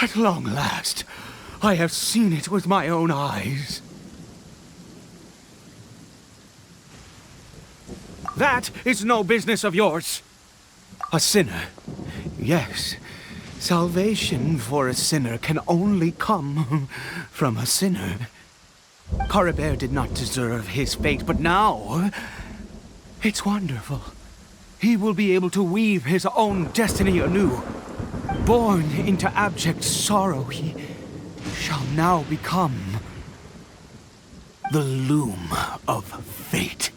at long last, I have seen it with my own eyes. That is no business of yours. A sinner. Yes, salvation for a sinner can only come from a sinner. Caribert did not deserve his fate, but now it's wonderful. He will be able to weave his own destiny anew. Born into abject sorrow, he shall now become the loom of fate.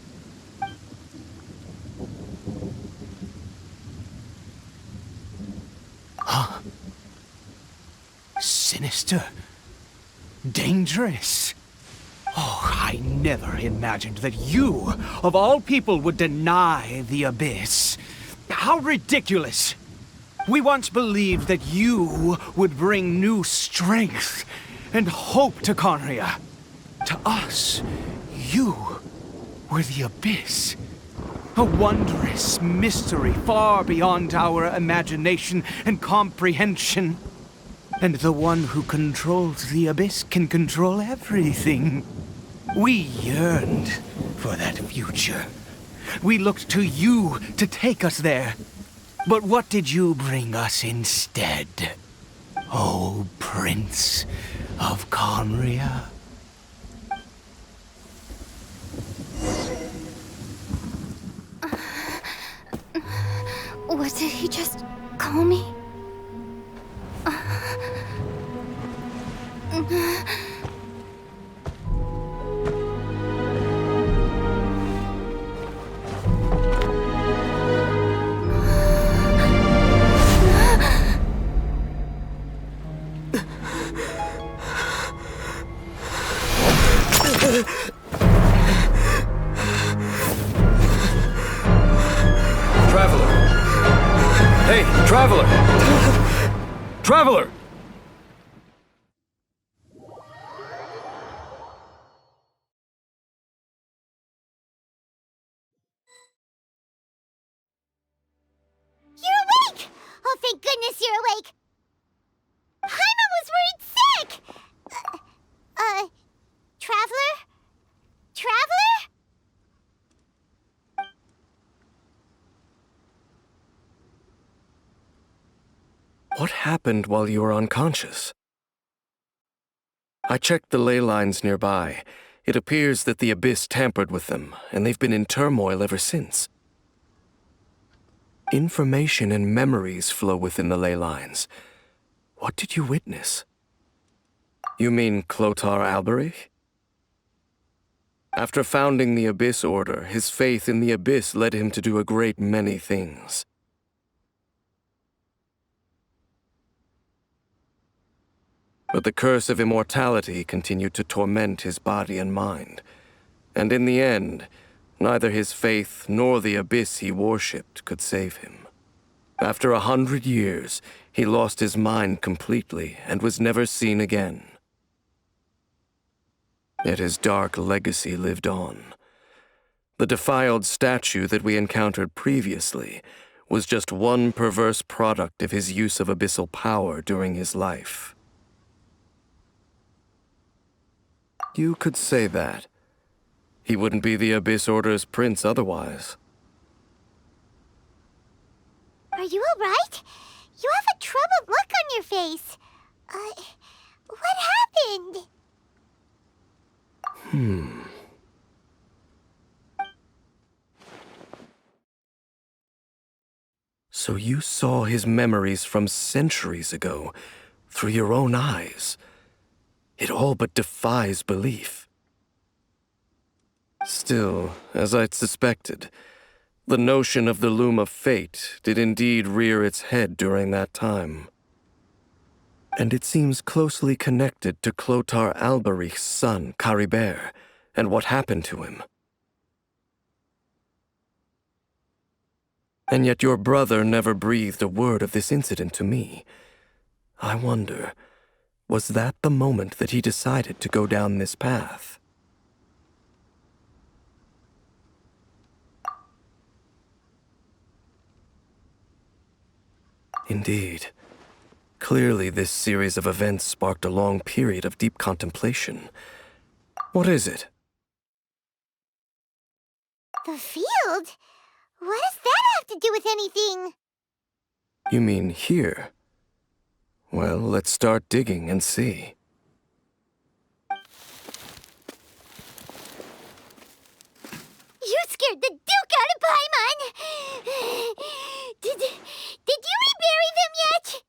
Huh? Sinister. Dangerous. Oh, I never imagined that you, of all people, would deny the abyss. How ridiculous! We once believed that you would bring new strength and hope to Conria. To us, you were the abyss. A wondrous mystery far beyond our imagination and comprehension. And the one who controls the abyss can control everything. We yearned for that future. We looked to you to take us there. But what did you bring us instead? Oh, Prince of Conria. What did he just call me? Traveler! Hey, Traveler! Traveler! You're awake! Oh, thank goodness you're awake! Paimon was worried sick! Traveler? Traveler? What happened while you were unconscious? I checked the ley lines nearby. It appears that the Abyss tampered with them, and they've been in turmoil ever since. Information and memories flow within the ley lines. What did you witness? You mean Clotar Alberich? After founding the Abyss Order, his faith in the Abyss led him to do a great many things. But the curse of immortality continued to torment his body and mind. And in the end, neither his faith nor the abyss he worshipped could save him. After 100 years, he lost his mind completely and was never seen again. Yet his dark legacy lived on. The defiled statue that we encountered previously was just one perverse product of his use of abyssal power during his life. You could say that. He wouldn't be the Abyss Order's prince otherwise. Are you alright? You have a troubled look on your face. What happened? So you saw his memories from centuries ago through your own eyes. It all but defies belief. Still, as I'd suspected, the notion of the Loom of Fate did indeed rear its head during that time. And it seems closely connected to Clotar Alberich's son, Caribert, and what happened to him. And yet your brother never breathed a word of this incident to me. I wonder, was that the moment that he decided to go down this path? Indeed. Clearly, this series of events sparked a long period of deep contemplation. What is it? The field? What does that have to do with anything? You mean here? Well, let's start digging and see. You scared the Duke out of Paimon! Did you rebury them yet?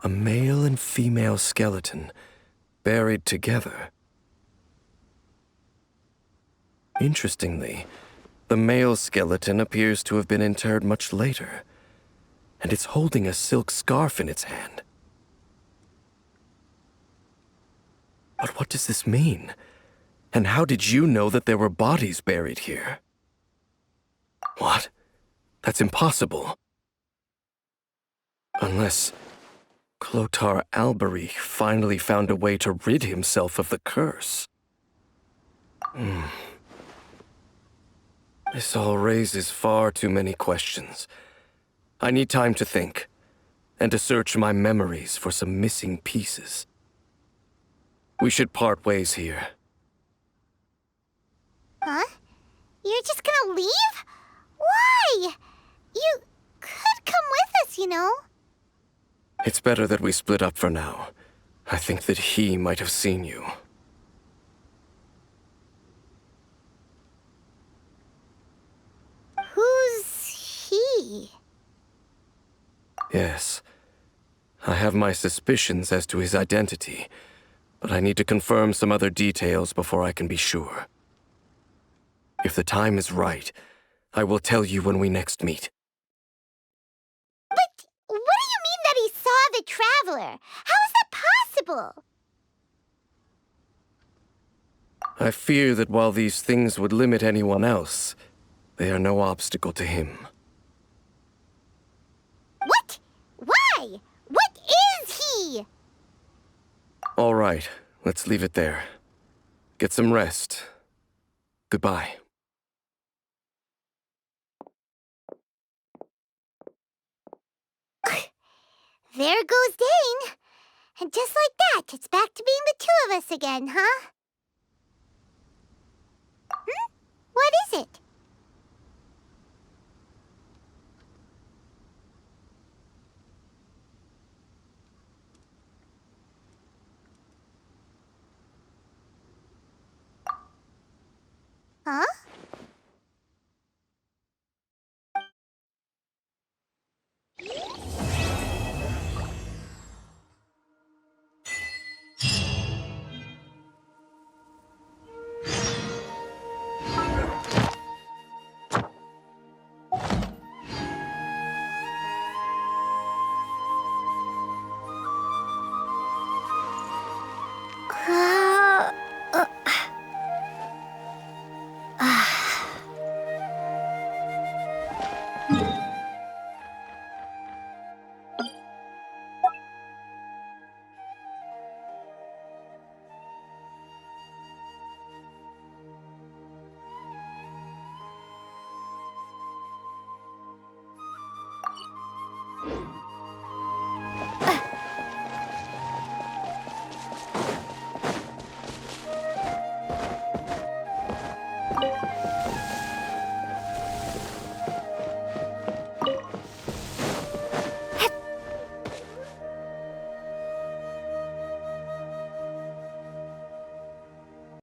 A male and female skeleton, buried together. Interestingly, the male skeleton appears to have been interred much later, and it's holding a silk scarf in its hand. But what does this mean? And how did you know that there were bodies buried here? What? That's impossible. Unless Clotar Alberich finally found a way to rid himself of the curse. This all raises far too many questions. I need time to think, and to search my memories for some missing pieces. We should part ways here. Huh? You're just gonna leave? Why? You could come with us, you know. It's better that we split up for now. I think that he might have seen you. Who's he? Yes. I have my suspicions as to his identity, but I need to confirm some other details before I can be sure. If the time is right, I will tell you when we next meet. But what do you mean that he saw the Traveler? How is that possible? I fear that while these things would limit anyone else, they are no obstacle to him. What? Why? What is he? All right, let's leave it there. Get some rest. Goodbye. There goes Dane. And just like that, it's back to being the two of us again, huh? What is it? Huh?